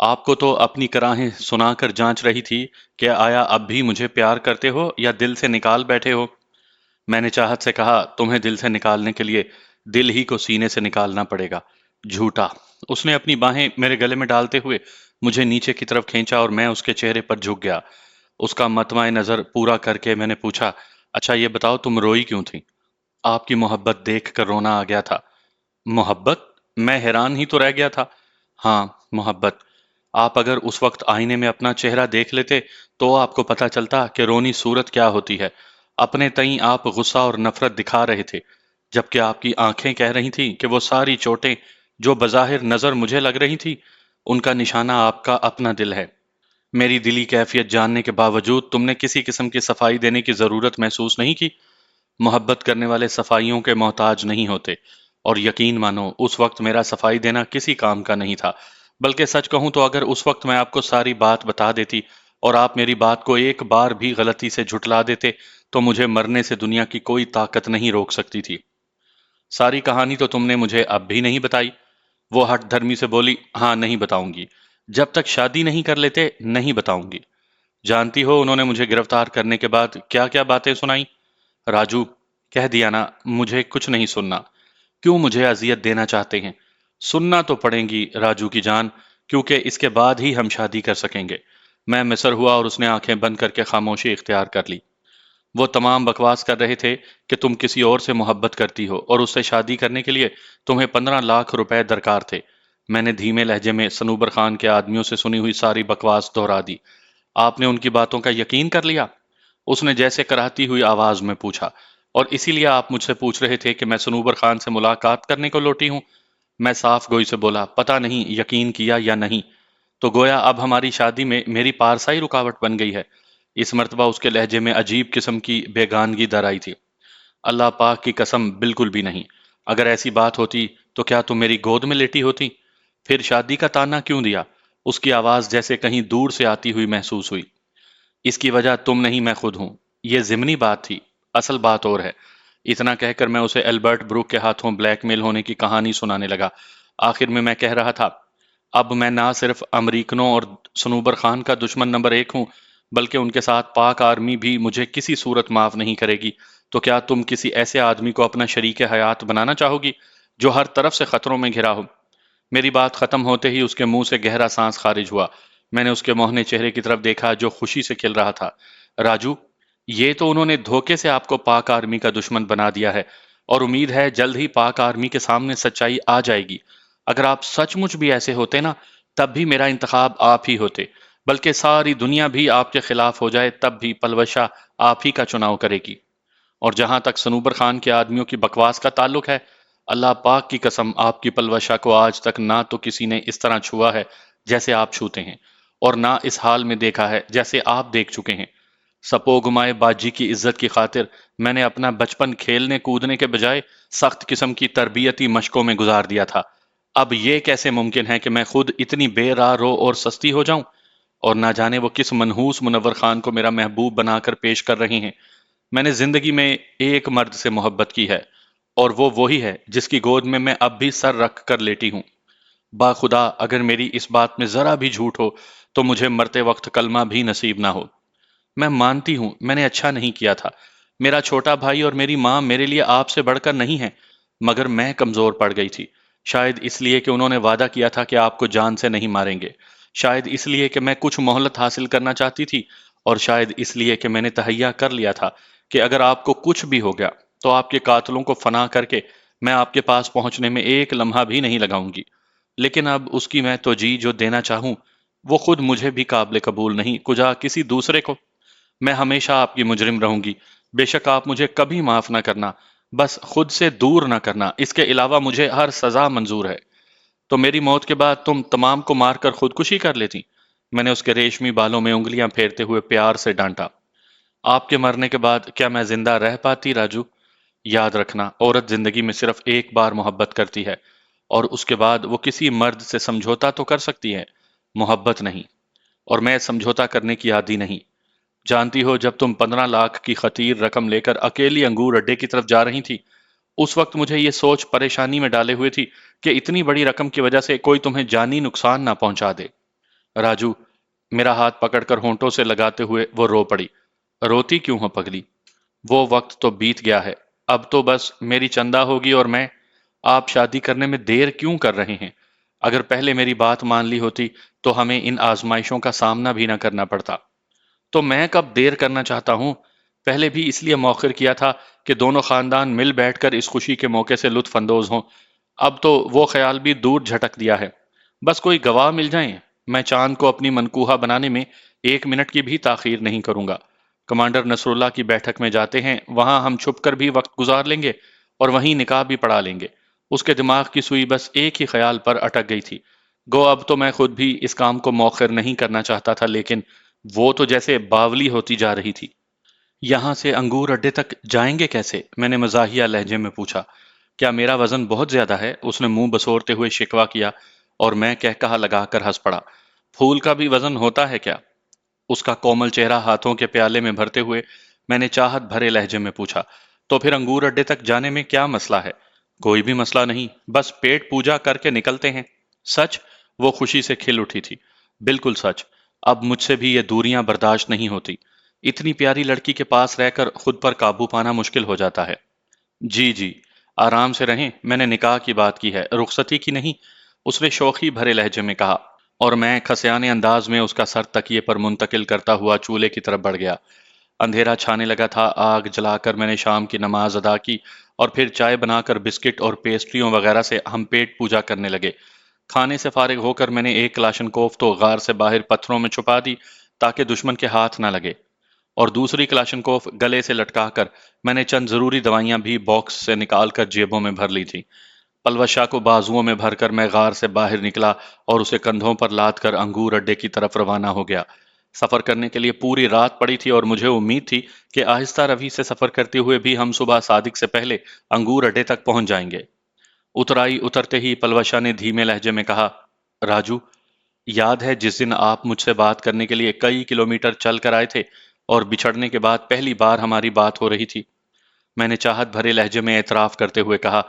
آپ کو تو اپنی کراہیں سنا کر جانچ رہی تھی کہ آیا اب بھی مجھے پیار کرتے ہو یا دل سے نکال بیٹھے ہو۔ میں نے چاہت سے کہا، تمہیں دل سے نکالنے کے لیے دل ہی کو سینے سے نکالنا پڑے گا۔ جھوٹا۔ اس نے اپنی باہیں میرے گلے میں ڈالتے ہوئے مجھے نیچے کی طرف کھینچا اور میں اس کے چہرے پر جھک گیا۔ اس کا مطمع نظر پورا کر کے میں نے پوچھا، اچھا یہ بتاؤ تم روئی کیوں تھی؟ آپ کی محبت دیکھ کر رونا آ گیا تھا۔ محبت؟ میں حیران ہی تو رہ گیا تھا۔ ہاں، محبت۔ آپ اگر اس وقت آئینے میں اپنا چہرہ دیکھ لیتے تو آپ کو پتا چلتا کہ رونی صورت کیا ہوتی ہے۔ اپنے تئیں آپ غصہ اور نفرت دکھا رہے تھے، جبکہ آپ کی آنکھیں کہہ رہی تھیں کہ وہ ساری چوٹیں جو بظاہر نظر مجھے لگ رہی تھی، ان کا نشانہ آپ کا اپنا دل ہے۔ میری دلی کیفیت جاننے کے باوجود تم نے کسی قسم کی صفائی دینے کی ضرورت محسوس نہیں کی۔ محبت کرنے والے صفائیوں کے محتاج نہیں ہوتے، اور یقین مانو اس وقت میرا صفائی دینا کسی کام کا نہیں تھا، بلکہ سچ کہوں تو اگر اس وقت میں آپ کو ساری بات بتا دیتی اور آپ میری بات کو ایک بار بھی غلطی سے جھٹلا دیتے تو مجھے مرنے سے دنیا کی کوئی طاقت نہیں روک سکتی تھی۔ ساری کہانی تو تم نے مجھے اب بھی نہیں بتائی۔ وہ ہٹ دھرمی سے بولی، ہاں نہیں بتاؤں گی، جب تک شادی نہیں کر لیتے نہیں بتاؤں گی۔ جانتی ہو انہوں نے مجھے گرفتار کرنے کے بعد کیا کیا باتیں سنائی؟ راجو، کہہ دیا نا مجھے کچھ نہیں سننا۔ کیوں مجھے اذیت دینا چاہتے ہیں؟ سننا تو پڑیں گی راجو کی جان، کیونکہ اس کے بعد ہی ہم شادی کر سکیں گے۔ میں مصر ہوا اور اس نے آنکھیں بند کر کے خاموشی اختیار کر لی۔ وہ تمام بکواس کر رہے تھے کہ تم کسی اور سے محبت کرتی ہو اور اس سے شادی کرنے کے لیے تمہیں 15 لاکھ روپے درکار تھے۔ میں نے دھیمے لہجے میں سنوبر خان کے آدمیوں سے سنی ہوئی ساری بکواس دہرا دی۔ آپ نے ان کی باتوں کا یقین کر لیا؟ اس نے جیسے کراہتی ہوئی آواز میں پوچھا۔ اور اسی لیے آپ مجھ سے پوچھ رہے تھے کہ میں سنوبر خان سے ملاقات کرنے کو لوٹی ہوں؟ میں صاف گوئی سے بولا، پتہ نہیں یقین کیا یا نہیں۔ تو گویا اب ہماری شادی میں میری پارسائی رکاوٹ بن گئی ہے۔ اس مرتبہ اس کے لہجے میں عجیب قسم کی بیگانگی در آئی تھی۔ اللہ پاک کی قسم بالکل بھی نہیں۔ اگر ایسی بات ہوتی تو کیا تم میری گود میں لیٹی ہوتی؟ پھر شادی کا تانا کیوں دیا؟ اس کی آواز جیسے کہیں دور سے آتی ہوئی محسوس ہوئی۔ اس کی وجہ تم نہیں میں خود ہوں۔ یہ ضمنی بات تھی، اصل بات اور ہے۔ اتنا کہہ کر میں اسے البرٹ بروک کے ہاتھوں بلیک میل ہونے کی کہانی سنانے لگا۔ آخر میں کہہ رہا تھا، اب میں نہ صرف امریکنوں اور سنوبر خان کا دشمن نمبر 1 ہوں، بلکہ ان کے ساتھ پاک آرمی بھی مجھے کسی صورت معاف نہیں کرے گی۔ تو کیا تم کسی ایسے آدمی کو اپنا شریک حیات بنانا چاہو گی جو ہر طرف سے خطروں میں گھرا ہو؟ میری بات ختم ہوتے ہی اس کے منہ سے گہرا سانس خارج ہوا۔ میں نے اس کے موہنے چہرے کی طرف دیکھا جو خوشی سے کھل رہا تھا۔ راجو، یہ تو انہوں نے دھوکے سے آپ کو پاک آرمی کا دشمن بنا دیا ہے، اور امید ہے جلد ہی پاک آرمی کے سامنے سچائی آ جائے گی۔ اگر آپ سچ مچ بھی ایسے ہوتے نا، تب بھی میرا انتخاب آپ ہی ہوتے، بلکہ ساری دنیا بھی آپ کے خلاف ہو جائے تب بھی پلوشا آپ ہی کا چناؤ کرے گی۔ اور جہاں تک سنوبر خان کے آدمیوں کی بکواس کا تعلق ہے، اللہ پاک کی قسم آپ کی پلوشا کو آج تک نہ تو کسی نے اس طرح چھوا ہے جیسے آپ چھوتے ہیں، اور نہ اس حال میں دیکھا ہے جیسے آپ دیکھ چکے ہیں۔ سپو گمائے باجی کی عزت کی خاطر میں نے اپنا بچپن کھیلنے کودنے کے بجائے سخت قسم کی تربیتی مشقوں میں گزار دیا تھا۔ اب یہ کیسے ممکن ہے کہ میں خود اتنی بے راہ رو اور سستی ہو جاؤں؟ اور نہ جانے وہ کس منحوس منور خان کو میرا محبوب بنا کر پیش کر رہے ہیں۔ میں نے زندگی میں ایک مرد سے محبت کی ہے، اور وہ وہی ہے جس کی گود میں اب بھی سر رکھ کر لیٹی ہوں۔ خدا اگر میری اس بات میں ذرا بھی جھوٹ ہو تو مجھے مرتے وقت کلمہ بھی نصیب نہ ہو۔ میں مانتی ہوں میں نے اچھا نہیں کیا تھا۔ میرا چھوٹا بھائی اور میری ماں میرے لیے آپ سے بڑھ کر نہیں ہیں، مگر میں کمزور پڑ گئی تھی۔ شاید اس لیے کہ انہوں نے وعدہ کیا تھا کہ آپ کو جان سے نہیں ماریں گے، شاید اس لیے کہ میں کچھ مہلت حاصل کرنا چاہتی تھی، اور شاید اس لیے کہ میں نے تہیہ کر لیا تھا کہ اگر آپ کو کچھ بھی ہو گیا تو آپ کے قاتلوں کو فنا کر کے میں آپ کے پاس پہنچنے میں ایک لمحہ بھی نہیں لگاؤں گی۔ لیکن اب اس کی میں تو جی جو دینا چاہوں وہ خود مجھے بھی قابل قبول نہیں، کجا کسی دوسرے کو۔ میں ہمیشہ آپ کی مجرم رہوں گی، بے شک آپ مجھے کبھی معاف نہ کرنا، بس خود سے دور نہ کرنا، اس کے علاوہ مجھے ہر سزا منظور ہے۔ تو میری موت کے بعد تم تمام کو مار کر خودکشی کر لیتی؟ میں نے اس کے ریشمی بالوں میں انگلیاں پھیرتے ہوئے پیار سے ڈانٹا۔ آپ کے مرنے کے بعد کیا میں زندہ رہ پاتی راجو؟ یاد رکھنا، عورت زندگی میں صرف ایک بار محبت کرتی ہے، اور اس کے بعد وہ کسی مرد سے سمجھوتا تو کر سکتی ہے، محبت نہیں۔ اور میں سمجھوتا کرنے کی عادی نہیں۔ جانتی ہو جب تم 15 لاکھ کی خطیر رقم لے کر اکیلی انگور اڈے کی طرف جا رہی تھی، اس وقت مجھے یہ سوچ پریشانی میں ڈالے ہوئے تھی کہ اتنی بڑی رقم کی وجہ سے کوئی تمہیں جانی نقصان نہ پہنچا دے۔ راجو، میرا ہاتھ پکڑ کر ہونٹوں سے لگاتے ہوئے وہ رو پڑی۔ روتی کیوں ہو پگلی؟ وہ وقت تو بیت گیا ہے، اب تو بس میری چندہ ہوگی اور میں۔ آپ شادی کرنے میں دیر کیوں کر رہے ہیں؟ اگر پہلے میری بات مان لی ہوتی تو ہمیں ان آزمائشوں کا سامنا بھی نہ کرنا پڑتا۔ تو میں کب دیر کرنا چاہتا ہوں؟ پہلے بھی اس لیے موخر کیا تھا کہ دونوں خاندان مل بیٹھ کر اس خوشی کے موقع سے لطف اندوز ہوں۔ اب تو وہ خیال بھی دور جھٹک دیا ہے۔ بس کوئی گواہ مل جائیں، میں چاند کو اپنی منکوہہ بنانے میں 1 منٹ کی بھی تاخیر نہیں کروں گا۔ کمانڈر نصر اللہ کی بیٹھک میں جاتے ہیں، وہاں ہم چھپ کر بھی وقت گزار لیں گے اور وہیں نکاح بھی پڑھا لیں گے۔ اس کے دماغ کی سوئی بس ایک ہی خیال پر اٹک گئی تھی۔ گو اب تو میں خود بھی اس کام کو مؤخر نہیں کرنا چاہتا تھا، لیکن وہ تو جیسے باولی ہوتی جا رہی تھی۔ یہاں سے انگور اڈے تک جائیں گے کیسے؟ میں نے مزاحیہ لہجے میں پوچھا۔ کیا میرا وزن بہت زیادہ ہے؟ اس نے منہ بسورتے ہوئے شکوہ کیا اور میں کہا لگا کر ہنس پڑا۔ پھول کا بھی وزن ہوتا ہے کیا؟ اس کا کومل چہرہ ہاتھوں کے پیالے میں بھرتے ہوئے میں نے چاہت بھرے لہجے میں پوچھا۔ تو پھر انگور اڈے تک جانے میں کیا مسئلہ ہے؟ کوئی بھی مسئلہ نہیں، بس پیٹ پوجا کر کے نکلتے ہیں۔ سچ؟ وہ خوشی سے کھل اٹھی تھی۔ بالکل سچ۔ اب مجھ سے بھی یہ دوریاں برداشت نہیں ہوتی۔ اتنی پیاری لڑکی کے پاس رہ کر خود پر قابو پانا مشکل ہو جاتا ہے۔ جی جی، آرام سے رہیں، میں نے نکاح کی بات کی ہے، رخصتی کی نہیں، اس نے شوخی بھرے لہجے میں کہا، اور میں کھسیانے انداز میں اس کا سر تکیے پر منتقل کرتا ہوا چولہے کی طرف بڑھ گیا۔ اندھیرا چھانے لگا تھا، آگ جلا کر میں نے شام کی نماز ادا کی اور پھر چائے بنا کر بسکٹ اور پیسٹریوں وغیرہ سے ہم پیٹ پوجا کرنے لگے۔ کھانے سے فارغ ہو کر میں نے ایک کلاشن کوف تو غار سے باہر پتھروں میں چھپا دی تاکہ دشمن کے ہاتھ نہ لگے، اور دوسری کلاشن کوف گلے سے لٹکا کر میں نے چند ضروری دوائیاں بھی باکس سے نکال کر جیبوں میں بھر لی تھی۔ پلوش شاہ کو بازوؤں میں بھر کر میں غار سے باہر نکلا اور اسے کندھوں پر لاد کر انگور اڈے کی طرف روانہ ہو گیا۔ سفر کرنے کے لیے پوری رات پڑی تھی اور مجھے امید تھی کہ آہستہ روی سے سفر کرتے ہوئے بھی ہم صبح صادق سے پہلے انگور اڈے تک پہنچ جائیں گے۔ اترتے ہی پلوش شاہ نے دھیمے لہجے میں کہا، راجو، یاد ہے جس دن آپ مجھ سے بات کرنے کے لیے کئی کلومیٹر چل کر آئے تھے اور بچھڑنے کے بعد پہلی بار ہماری بات ہو رہی تھی؟ میں نے چاہت بھرے لہجے میں اعتراف کرتے ہوئے کہا،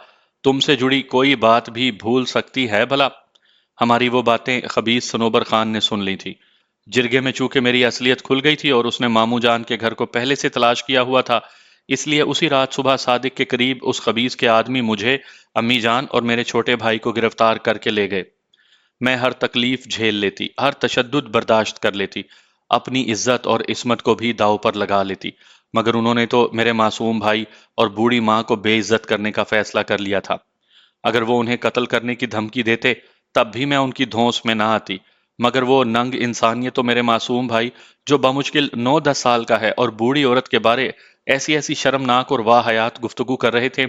تم سے جڑی کوئی بات بھی بھول سکتی ہے بھلا؟ ہماری وہ باتیں خبیث صنوبر خان نے سن لی تھی۔ جرگے میں چونکہ میری اصلیت کھل گئی تھی اور اس نے ماموں جان کے گھر کو پہلے سے تلاش کیا ہوا تھا، اس لیے اسی رات صبح صادق کے قریب اس خبیث کے آدمی مجھے، امی جان اور میرے چھوٹے بھائی کو گرفتار کر کے لے گئے۔ میں ہر تکلیف جھیل لیتی، ہر تشدد برداشت کر لیتی، اپنی عزت اور عصمت کو بھی داؤ پر لگا لیتی، مگر انہوں نے تو میرے معصوم بھائی اور بوڑھی ماں کو بے عزت کرنے کا فیصلہ کر لیا تھا۔ اگر وہ انہیں قتل کرنے کی دھمکی دیتے تب بھی میں ان کی دھونس میں نہ آتی، مگر وہ ننگ انسانیت تو میرے معصوم بھائی جو بمشکل 9-10 سال کا ہے اور بوڑھی عورت کے بارے ایسی شرمناک اور واہیات گفتگو کر رہے تھے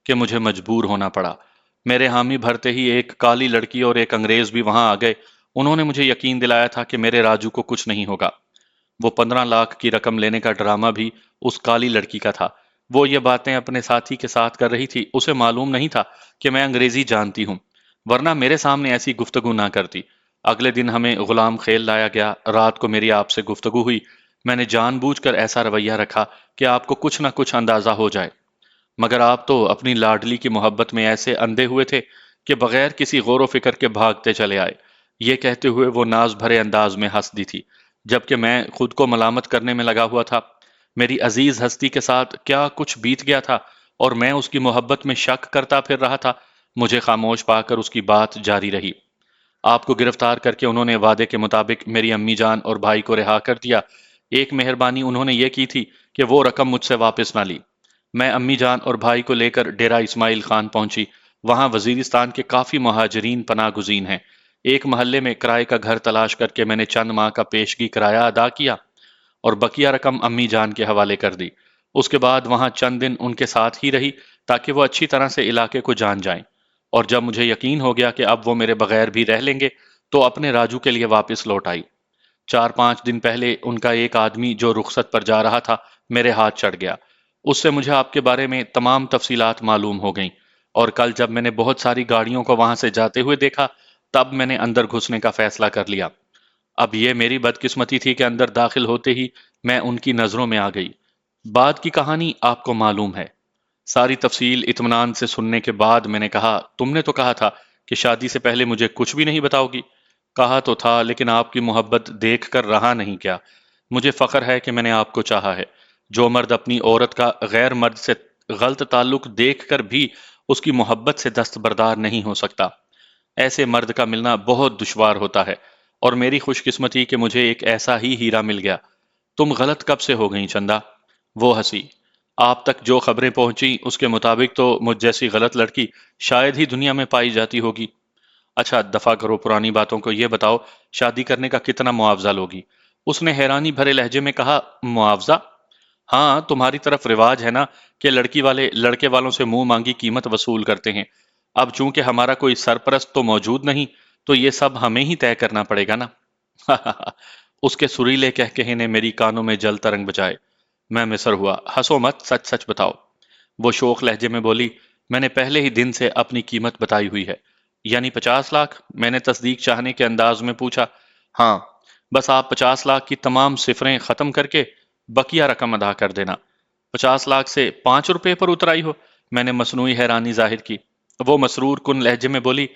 کہ مجھے مجبور ہونا پڑا۔ میرے حامی بھرتے ہی ایک کالی لڑکی اور ایک انگریز بھی وہاں آ گئے۔ انہوں نے مجھے یقین دلایا تھا کہ میرے راجو کو کچھ نہیں ہوگا۔ وہ 15 لاکھ کی رقم لینے کا ڈرامہ بھی اس کالی لڑکی کا تھا۔ وہ یہ باتیں اپنے ساتھی کے ساتھ کر رہی تھی، اسے معلوم نہیں تھا کہ میں انگریزی جانتی ہوں، ورنہ میرے سامنے ایسی گفتگو نہ کرتی۔ اگلے دن ہمیں غلام خیل لایا گیا، رات کو میری آپ سے گفتگو ہوئی۔ میں نے جان بوجھ کر ایسا رویہ رکھا کہ آپ کو کچھ نہ کچھ اندازہ ہو جائے، مگر آپ تو اپنی لاڈلی کی محبت میں ایسے اندھے ہوئے تھے کہ بغیر کسی غور و فکر کے بھاگتے چلے آئے۔ یہ کہتے ہوئے وہ ناز بھرے انداز میں ہنس دی تھی، جبکہ میں خود کو ملامت کرنے میں لگا ہوا تھا۔ میری عزیز ہستی کے ساتھ کیا کچھ بیت گیا تھا اور میں اس کی محبت میں شک کرتا پھر رہا تھا۔ مجھے خاموش پا کر اس کی بات جاری رہی۔ آپ کو گرفتار کر کے انہوں نے وعدے کے مطابق میری امی جان اور بھائی کو رہا کر دیا۔ ایک مہربانی انہوں نے یہ کی تھی کہ وہ رقم مجھ سے واپس نہ لی۔ میں امی جان اور بھائی کو لے کر ڈیرہ اسماعیل خان پہنچی۔ وہاں وزیرستان کے کافی مہاجرین پناہ گزین ہیں۔ ایک محلے میں کرائے کا گھر تلاش کر کے میں نے چند ماہ کا پیشگی کرایہ ادا کیا اور بقیہ رقم امی جان کے حوالے کر دی۔ اس کے بعد وہاں چند دن ان کے ساتھ ہی رہی تاکہ وہ اچھی طرح سے علاقے کو جان جائیں، اور جب مجھے یقین ہو گیا کہ اب وہ میرے بغیر بھی رہ لیں گے تو اپنے راجو کے لیے واپس لوٹ آئی۔ 4-5 دن پہلے ان کا ایک آدمی جو رخصت پر جا رہا تھا میرے ہاتھ چڑھ گیا۔ اس سے مجھے آپ کے بارے میں تمام تفصیلات معلوم ہو گئیں، اور کل جب میں نے بہت ساری گاڑیوں کو وہاں سے جاتے ہوئے دیکھا تب میں نے اندر گھسنے کا فیصلہ کر لیا۔ اب یہ میری بدقسمتی تھی کہ اندر داخل ہوتے ہی میں ان کی نظروں میں آ گئی۔ بعد کی کہانی آپ کو معلوم ہے۔ ساری تفصیل اطمینان سے سننے کے بعد میں نے کہا، تم نے تو کہا تھا کہ شادی سے پہلے مجھے کچھ بھی نہیں بتاؤ گی۔ کہا تو تھا، لیکن آپ کی محبت دیکھ کر رہا نہیں کیا۔ مجھے فخر ہے کہ میں نے آپ کو چاہا ہے۔ جو مرد اپنی عورت کا غیر مرد سے غلط تعلق دیکھ کر بھی اس کی محبت سے دستبردار نہیں ہو سکتا، ایسے مرد کا ملنا بہت دشوار ہوتا ہے، اور میری خوش قسمتی کہ مجھے ایک ایسا ہی ہیرا مل گیا۔ تم غلط کب سے ہو گئیں چندا؟ وہ ہنسی۔ آپ تک جو خبریں پہنچی اس کے مطابق تو مجھ جیسی غلط لڑکی شاید ہی دنیا میں پائی جاتی ہوگی۔ اچھا دفع کرو پرانی باتوں کو، یہ بتاؤ شادی کرنے کا کتنا معاوضہ لوگی؟ اس نے حیرانی بھرے لہجے میں کہا۔ معاوضہ؟ ہاں، تمہاری طرف رواج ہے نا کہ لڑکی والے لڑکے والوں سے منہ مانگی قیمت وصول کرتے ہیں۔ اب چونکہ ہمارا کوئی سرپرست تو موجود نہیں، تو یہ سب ہمیں ہی طے کرنا پڑے گا نا۔ اس کے سریلے کہکہے نے میری کانوں میں جل ترنگ بجائے۔ میں مصر ہوا۔ ہنسو مت، سچ سچ بتاؤ۔ وہ شوخ لہجے میں بولی۔ میں نے پہلے ہی دن سے اپنی قیمت بتائی ہوئی ہے۔ یعنی 50 لاکھ؟ میں نے تصدیق چاہنے کے انداز میں پوچھا۔ ہاں، بس آپ 50 لاکھ کی تمام صفریں ختم کر کے بقیہ رقم ادا کر دینا۔ 50 لاکھ سے 5 روپے پر اتر آئی ہو؟ میں نے مصنوعی حیرانی ظاہر کی۔ وہ مسرور کن لہجے میں بولی۔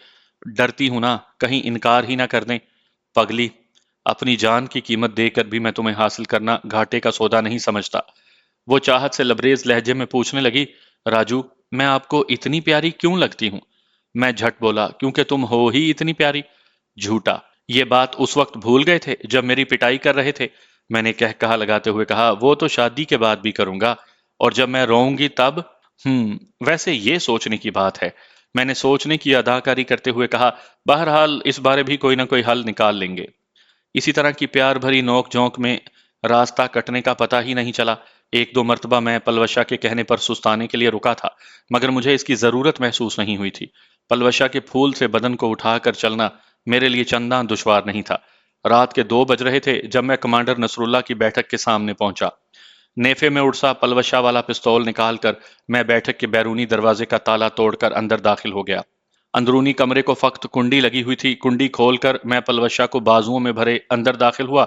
ڈرتی ہوں نا کہیں انکار ہی نہ کر دیں۔ پگلی، اپنی جان کی قیمت دے کر بھی میں تمہیں حاصل کرنا گھاٹے کا سودا نہیں سمجھتا۔ وہ چاہت سے لبریز لہجے میں پوچھنے لگی۔ راجو، میں آپ کو اتنی پیاری کیوں لگتی ہوں؟ میں جھٹ بولا، کیونکہ تم ہو ہی اتنی پیاری۔ جھوٹا، یہ بات اس وقت بھول گئے تھے جب میری پٹائی کر رہے تھے؟ میں نے کہا لگاتے ہوئے کہا۔ وہ تو شادی کے بعد بھی کروں گا، اور جب میں روؤں گی تب؟ ویسے یہ سوچنے کی بات ہے۔ میں نے سوچنے کی اداکاری کرتے ہوئے کہا۔ بہرحال اس بارے بھی کوئی نہ کوئی حل نکال لیں گے۔ اسی طرح کی پیار بھری نوک جھونک میں راستہ کٹنے کا پتہ ہی نہیں چلا۔ ایک دو مرتبہ میں پلوشا کے کہنے پر سستانے کے لیے رکا تھا، مگر مجھے اس کی ضرورت محسوس نہیں ہوئی تھی۔ پلوشا کے پھول سے بدن کو اٹھا کر چلنا میرے لیے چنداں دشوار نہیں تھا۔ رات کے 2 بج رہے تھے جب میں کمانڈر نصر اللہ کی بیٹھک کے سامنے پہنچا۔ نیفے میں اڑسا پلوشا والا پستول نکال کر میں بیٹھک کے بیرونی دروازے کا تالا توڑ کر اندر داخل ہو گیا۔ اندرونی کمرے کو فقط کنڈی لگی ہوئی تھی۔ کنڈی کھول کر میں پلوشا کو بازوؤں میں بھرے اندر داخل ہوا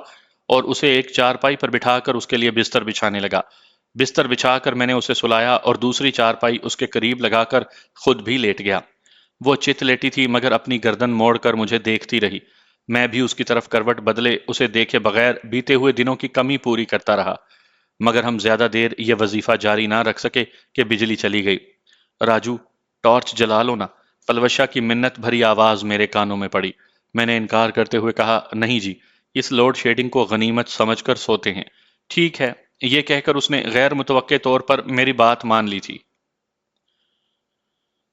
اور اسے ایک چارپائی پر بٹھا کر اس کے لیے بستر بچھانے لگا۔ بستر بچھا کر میں نے اسے سلایا اور دوسری چارپائی اس کے قریب لگا کر خود بھی لیٹ گیا۔ وہ چت لیٹی تھی مگر اپنی گردن موڑ کر مجھے دیکھتی رہی۔ میں بھی اس کی طرف کروٹ بدلے اسے دیکھے بغیر بیتے ہوئے دنوں کی کمی پوری کرتا رہا، مگر ہم زیادہ دیر یہ وظیفہ جاری نہ رکھ سکے کہ بجلی چلی گئی۔ راجو، ٹارچ جلا لو نا، پلوشا کی منت بھری آواز میرے کانوں میں پڑی۔ میں نے انکار کرتے ہوئے کہا، نہیں جی، اس لوڈ شیڈنگ کو غنیمت سمجھ کر سوتے ہیں۔ ٹھیک ہے، یہ کہہ کر اس نے غیر متوقع طور پر میری بات مان لی تھی۔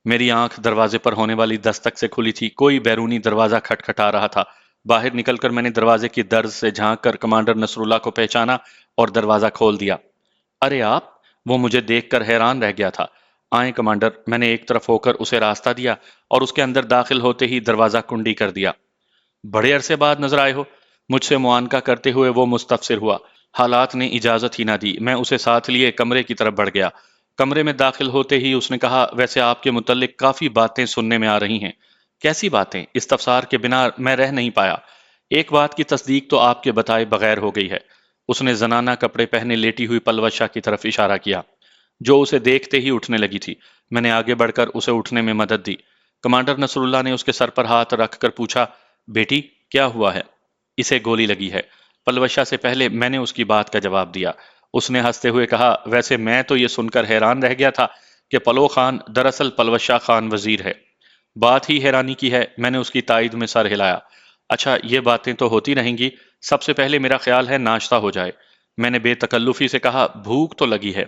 میری آنکھ دروازے پر ہونے والی دستک سے کھلی تھی۔ کوئی بیرونی دروازہ کھٹکھٹا رہا تھا۔ باہر نکل کر میں نے دروازے کی درز سے جھانک کر کمانڈر نصر اللہ کو پہچانا اور دروازہ کھول دیا۔ ارے آپ! وہ مجھے دیکھ کر حیران رہ گیا تھا۔ آئیں کمانڈر، میں نے ایک طرف ہو کر اسے راستہ دیا اور اس کے اندر داخل ہوتے ہی دروازہ کنڈی کر دیا۔ بڑے عرصے بعد نظر آئے ہو؟ مجھ سے معانقہ کرتے ہوئے وہ مستفسر ہوا۔ حالات نے اجازت ہی نہ دی۔ میں اسے ساتھ لیے کمرے کی طرف بڑھ گیا۔ کمرے میں داخل ہوتے ہی اس نے کہا، ویسے آپ کے متعلق کافی باتیں سننے میں آ رہی ہیں۔ کیسی باتیں؟ استفسار کے بنا میں رہ نہیں پایا۔ ایک بات کی تصدیق تو آپ کے بتائے بغیر ہو گئی ہے۔ اس نے زنانہ کپڑے پہنے لیٹی ہوئی پلوشا کی طرف اشارہ کیا، جو اسے دیکھتے ہی اٹھنے لگی تھی۔ میں نے آگے بڑھ کر اسے اٹھنے میں مدد دی۔ کمانڈر نصر اللہ نے اس کے سر پر ہاتھ رکھ کر پوچھا، بیٹی کیا ہوا ہے؟ اسے گولی لگی ہے۔ پلوشا سے پہلے میں نے اس کی بات کا جواب دیا۔ اس نے ہنستے ہوئے کہا، ویسے میں تو یہ سن کر حیران رہ گیا تھا کہ پلو خان دراصل پلوشا خان وزیر ہے۔ بات ہی حیرانی کی ہے۔ میں نے اس کی تائید میں سر ہلایا۔ اچھا، یہ باتیں تو ہوتی رہیں گی، سب سے پہلے میرا خیال ہے ناشتہ ہو جائے۔ میں نے بے تکلفی سے کہا، بھوک تو لگی ہے۔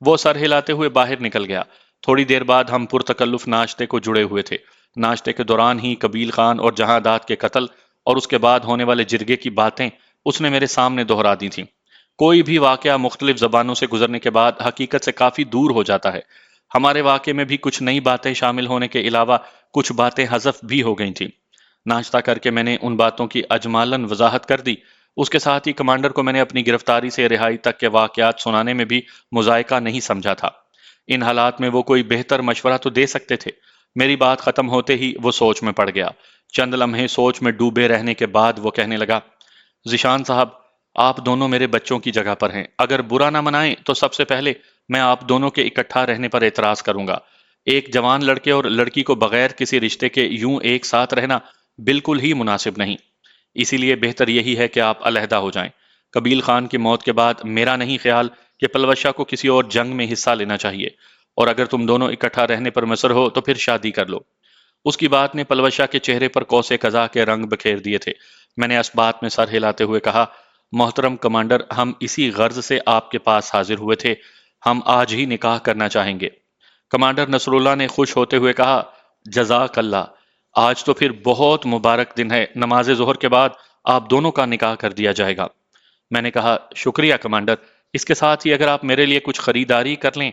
وہ سر ہلاتے ہوئے باہر نکل گیا۔ تھوڑی دیر بعد ہم پرتکلف ناشتے کو جڑے ہوئے تھے۔ ناشتے کے دوران ہی قبیل خان اور جہاں داد کے قتل اور اس کے بعد ہونے والے جرگے کی باتیں اس نے میرے سامنے دہرا دی تھیں۔ کوئی بھی واقعہ مختلف زبانوں سے گزرنے کے بعد حقیقت سے کافی دور ہو جاتا ہے۔ ہمارے واقعے میں بھی کچھ نئی باتیں شامل ہونے کے علاوہ کچھ باتیں حذف بھی ہو گئی تھیں۔ ناشتہ کر کے میں نے ان باتوں کی اجمالاً وضاحت کر دی۔ اس کے ساتھ ہی کمانڈر کو میں نے اپنی گرفتاری سے رہائی تک کے واقعات سنانے میں بھی مذائقہ نہیں سمجھا تھا۔ ان حالات میں وہ کوئی بہتر مشورہ تو دے سکتے تھے۔ میری بات ختم ہوتے ہی وہ سوچ میں پڑ گیا۔ چند لمحے سوچ میں ڈوبے رہنے کے بعد وہ کہنے لگا، ذیشان صاحب، آپ دونوں میرے بچوں کی جگہ پر ہیں۔ اگر برا نہ منائیں تو سب سے پہلے میں آپ دونوں کے اکٹھا رہنے پر اعتراض کروں گا۔ ایک جوان لڑکے اور لڑکی کو بغیر کسی رشتے کے یوں ایک ساتھ رہنا بالکل ہی مناسب نہیں۔ اسی لیے بہتر یہی ہے کہ آپ علیحدہ ہو جائیں۔ قبیل خان کی موت کے بعد میرا نہیں خیال کہ پلوش شاہ کو کسی اور جنگ میں حصہ لینا چاہیے، اور اگر تم دونوں اکٹھا رہنے پر مصر ہو تو پھر شادی کر لو۔ اس کی بات نے پلوش شاہ کے چہرے پر کوسے قزح کے رنگ بکھیر دیے تھے۔ میں نے اس بات میں سر ہلاتے ہوئے کہا، محترم کمانڈر، ہم اسی غرض سے آپ کے پاس حاضر ہوئے تھے، ہم آج ہی نکاح کرنا چاہیں گے۔ کمانڈر نصر اللہ نے خوش ہوتے ہوئے کہا، جزاک اللہ، آج تو پھر بہت مبارک دن ہے، نماز ظہر کے بعد آپ دونوں کا نکاح کر دیا جائے گا۔ میں نے کہا، شکریہ کمانڈر، اس کے ساتھ ہی اگر آپ میرے لیے کچھ خریداری کر لیں۔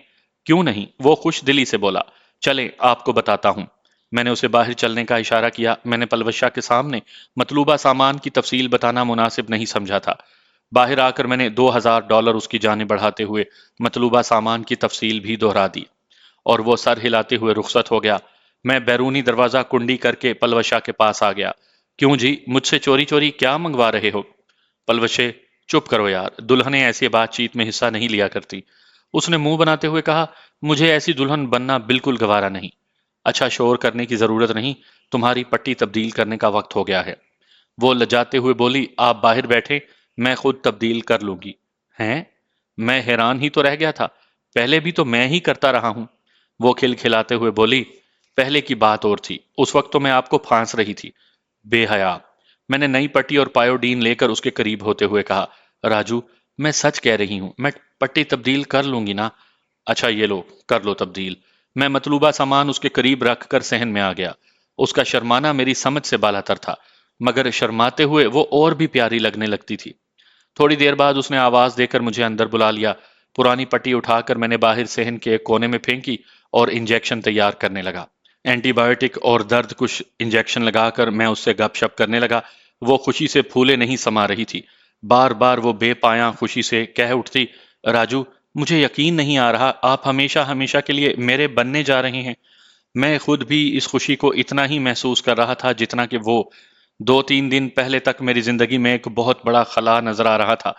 کیوں نہیں، وہ خوش دلی سے بولا، چلیں آپ کو بتاتا ہوں۔ میں نے اسے باہر چلنے کا اشارہ کیا۔ میں نے پلوش شاہ کے سامنے مطلوبہ سامان کی تفصیل بتانا مناسب نہیں سمجھا تھا۔ باہر آ کر میں نے $2000 اس کی جانب بڑھاتے ہوئے مطلوبہ سامان کی تفصیل بھی دہرا دی، اور وہ سر ہلاتے ہوئے رخصت ہو گیا۔ میں بیرونی دروازہ کنڈی کر کے پلوش شاہ کے پاس آ گیا۔ کیوں جی، مجھ سے چوری چوری کیا منگوا رہے ہو؟ پلوشے، چپ کرو یار، دلہنیں ایسی بات چیت میں حصہ نہیں لیا کرتی۔ اس نے منہ بناتے ہوئے کہا، مجھے ایسی دلہن بننا بالکل گوارا نہیں۔ اچھا، شور کرنے کی ضرورت نہیں، تمہاری پٹی تبدیل کرنے کا وقت ہو گیا ہے۔ وہ لجاتے ہوئے بولی، آپ باہر بیٹھے، میں خود تبدیل کر لوں گی۔ ہیں؟ میں حیران ہی تو رہ گیا تھا، پہلے بھی تو میں ہی کرتا رہا ہوں۔ وہ کھلکھلاتے ہوئے بولی، پہلے کی بات اور تھی، اس وقت تو میں آپ کو پھانس رہی تھی، بے حیا۔ میں نے نئی پٹی اور پایوڈین لے کر اس کے قریب ہوتے ہوئے کہا، راجو، میں سچ کہہ رہی ہوں، میں پٹی تبدیل کر لوں گی نا۔ اچھا یہ لو، کر لو تبدیل۔ میں مطلوبہ سامان اس کے قریب رکھ کر صحن میں آ گیا۔ اس کا شرمانا میری سمجھ سے بالاتر تھا، مگر شرماتے ہوئے وہ اور بھی پیاری لگنے لگتی تھی۔ تھوڑی دیر بعد اس نے آواز دے کر مجھے اندر بلا لیا۔ پرانی پٹی اٹھا کر میں نے باہر صحن کے ایک کونے میں پھینکی اور انجیکشن تیار کرنے لگا۔ اینٹی بایوٹک اور درد کش انجیکشن لگا کر میں اس سے گپ شپ کرنے لگا۔ وہ خوشی سے پھولے نہیں سما رہی تھی۔ بار بار وہ بے پایاں خوشی سے کہہ اٹھتی، راجو، مجھے یقین نہیں آ رہا آپ ہمیشہ ہمیشہ کے لیے میرے بننے جا رہے ہیں۔ میں خود بھی اس خوشی کو اتنا ہی محسوس کر رہا تھا جتنا کہ وہ۔ 2-3 دن پہلے تک میری زندگی میں ایک بہت بڑا خلا نظر آ رہا تھا۔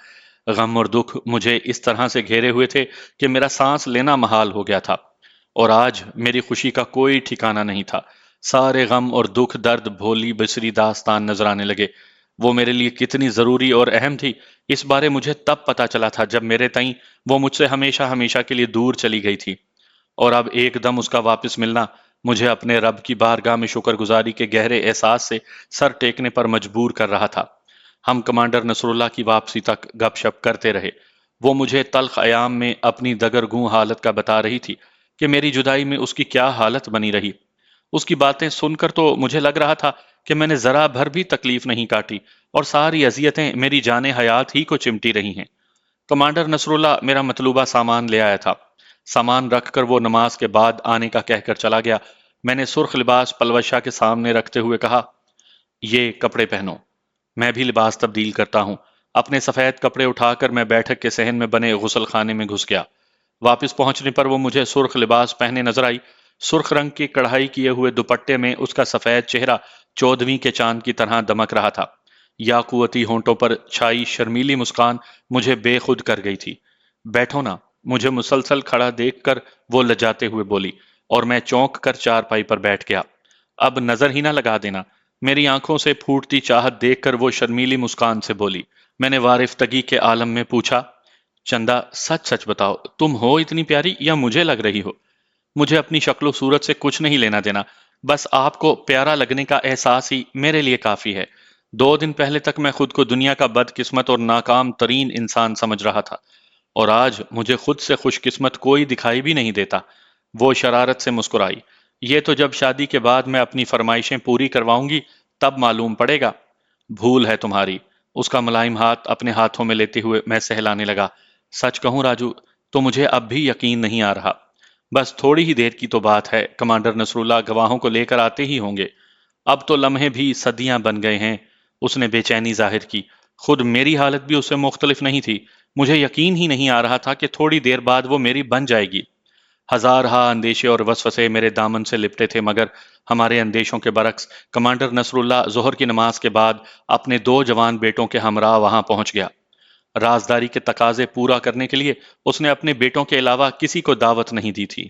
غم اور دکھ مجھے اس طرح سے گھیرے ہوئے تھے کہ میرا سانس لینا محال ہو گیا تھا، اور آج میری خوشی کا کوئی ٹھکانہ نہیں تھا۔ سارے غم اور دکھ، درد بھولی بسری داستان نظر آنے لگے۔ وہ میرے لیے کتنی ضروری اور اہم تھی، اس بارے مجھے تب پتا چلا تھا جب میرے تئیں وہ مجھ سے ہمیشہ ہمیشہ کے لیے دور چلی گئی تھی، اور اب ایک دم اس کا واپس ملنا مجھے اپنے رب کی بارگاہ میں شکر گزاری کے گہرے احساس سے سر ٹیکنے پر مجبور کر رہا تھا۔ ہم کمانڈر نصر اللہ کی واپسی تک گپ شپ کرتے رہے۔ وہ مجھے تلخ ایام میں اپنی دگرگوں حالت کا بتا رہی تھی کہ میری جدائی میں اس کی کیا حالت بنی رہی۔ اس کی باتیں سن کر تو مجھے لگ رہا تھا کہ میں نے ذرا بھر بھی تکلیف نہیں کاٹی، اور ساری اذیتیں میری جان حیات ہی کو چمٹی رہی ہیں۔ کمانڈر نصر اللہ میرا مطلوبہ سامان لے آیا تھا۔ سامان رکھ کر وہ نماز کے بعد آنے کا کہہ کر چلا گیا۔ میں نے سرخ لباس پلوش شاہ کے سامنے رکھتے ہوئے کہا، یہ کپڑے پہنو۔ میں بھی لباس تبدیل کرتا ہوں۔ اپنے سفید کپڑے اٹھا کر میں بیٹھک کے صحن میں بنے غسل خانے میں گھس گیا۔ واپس پہنچنے پر وہ مجھے سرخ لباس پہنے نظر آئی۔ سرخ رنگ کی کڑھائی کیے ہوئے دوپٹے میں اس کا سفید چہرہ 14ویں کے چاند کی طرح دمک رہا تھا۔ یاقوتی ہونٹوں پر چھائی شرمیلی مسکان مجھے بے خود کر گئی تھی۔ بیٹھو نا، مجھے مسلسل کھڑا دیکھ کر وہ لجاتے ہوئے بولی، اور میں چونک کر چارپائی پر بیٹھ گیا۔ اب نظر ہی نہ لگا دینا۔ میری آنکھوں سے پھوٹتی چاہت دیکھ کر وہ شرمیلی مسکان سے بولی۔ میں نے وارفتگی کے عالم میں پوچھا، چندا، سچ سچ بتاؤ، تم ہو اتنی پیاری یا مجھے لگ رہی ہو؟ مجھے اپنی شکل و صورت سے کچھ نہیں لینا دینا، بس آپ کو پیارا لگنے کا احساس ہی میرے لیے کافی ہے۔ 2 دن پہلے تک میں خود کو دنیا کا بد قسمت اور ناکام ترین انسان سمجھ رہا تھا، اور آج مجھے خود سے خوش قسمت کوئی دکھائی بھی نہیں دیتا۔ وہ شرارت سے مسکرائی۔ یہ تو جب شادی کے بعد میں اپنی فرمائشیں پوری کرواؤں گی تب معلوم پڑے گا۔ بھول ہے تمہاری۔ اس کا ملائم ہاتھ اپنے ہاتھوں میں لیتے ہوئے میں سہلانے لگا۔ سچ کہوں راجو، تو مجھے اب بھی یقین نہیں آ رہا۔ بس تھوڑی ہی دیر کی تو بات ہے، کمانڈر نصر اللہ گواہوں کو لے کر آتے ہی ہوں گے۔ اب تو لمحے بھی صدیاں بن گئے ہیں۔ اس نے بے چینی ظاہر کی۔ خود میری حالت بھی اس سے مختلف نہیں تھی۔ مجھے یقین ہی نہیں آ رہا تھا کہ تھوڑی دیر بعد وہ میری بن جائے گی۔ ہزارہا اندیشے اور وسوسے میرے دامن سے لپٹے تھے، مگر ہمارے اندیشوں کے برعکس کمانڈر نصر اللہ ظہر کی نماز کے بعد اپنے 2 جوان بیٹوں کے ہمراہ وہاں پہنچ گیا۔ رازداری کے تقاضے پورا کرنے کے لیے اس نے اپنے بیٹوں کے علاوہ کسی کو دعوت نہیں دی تھی۔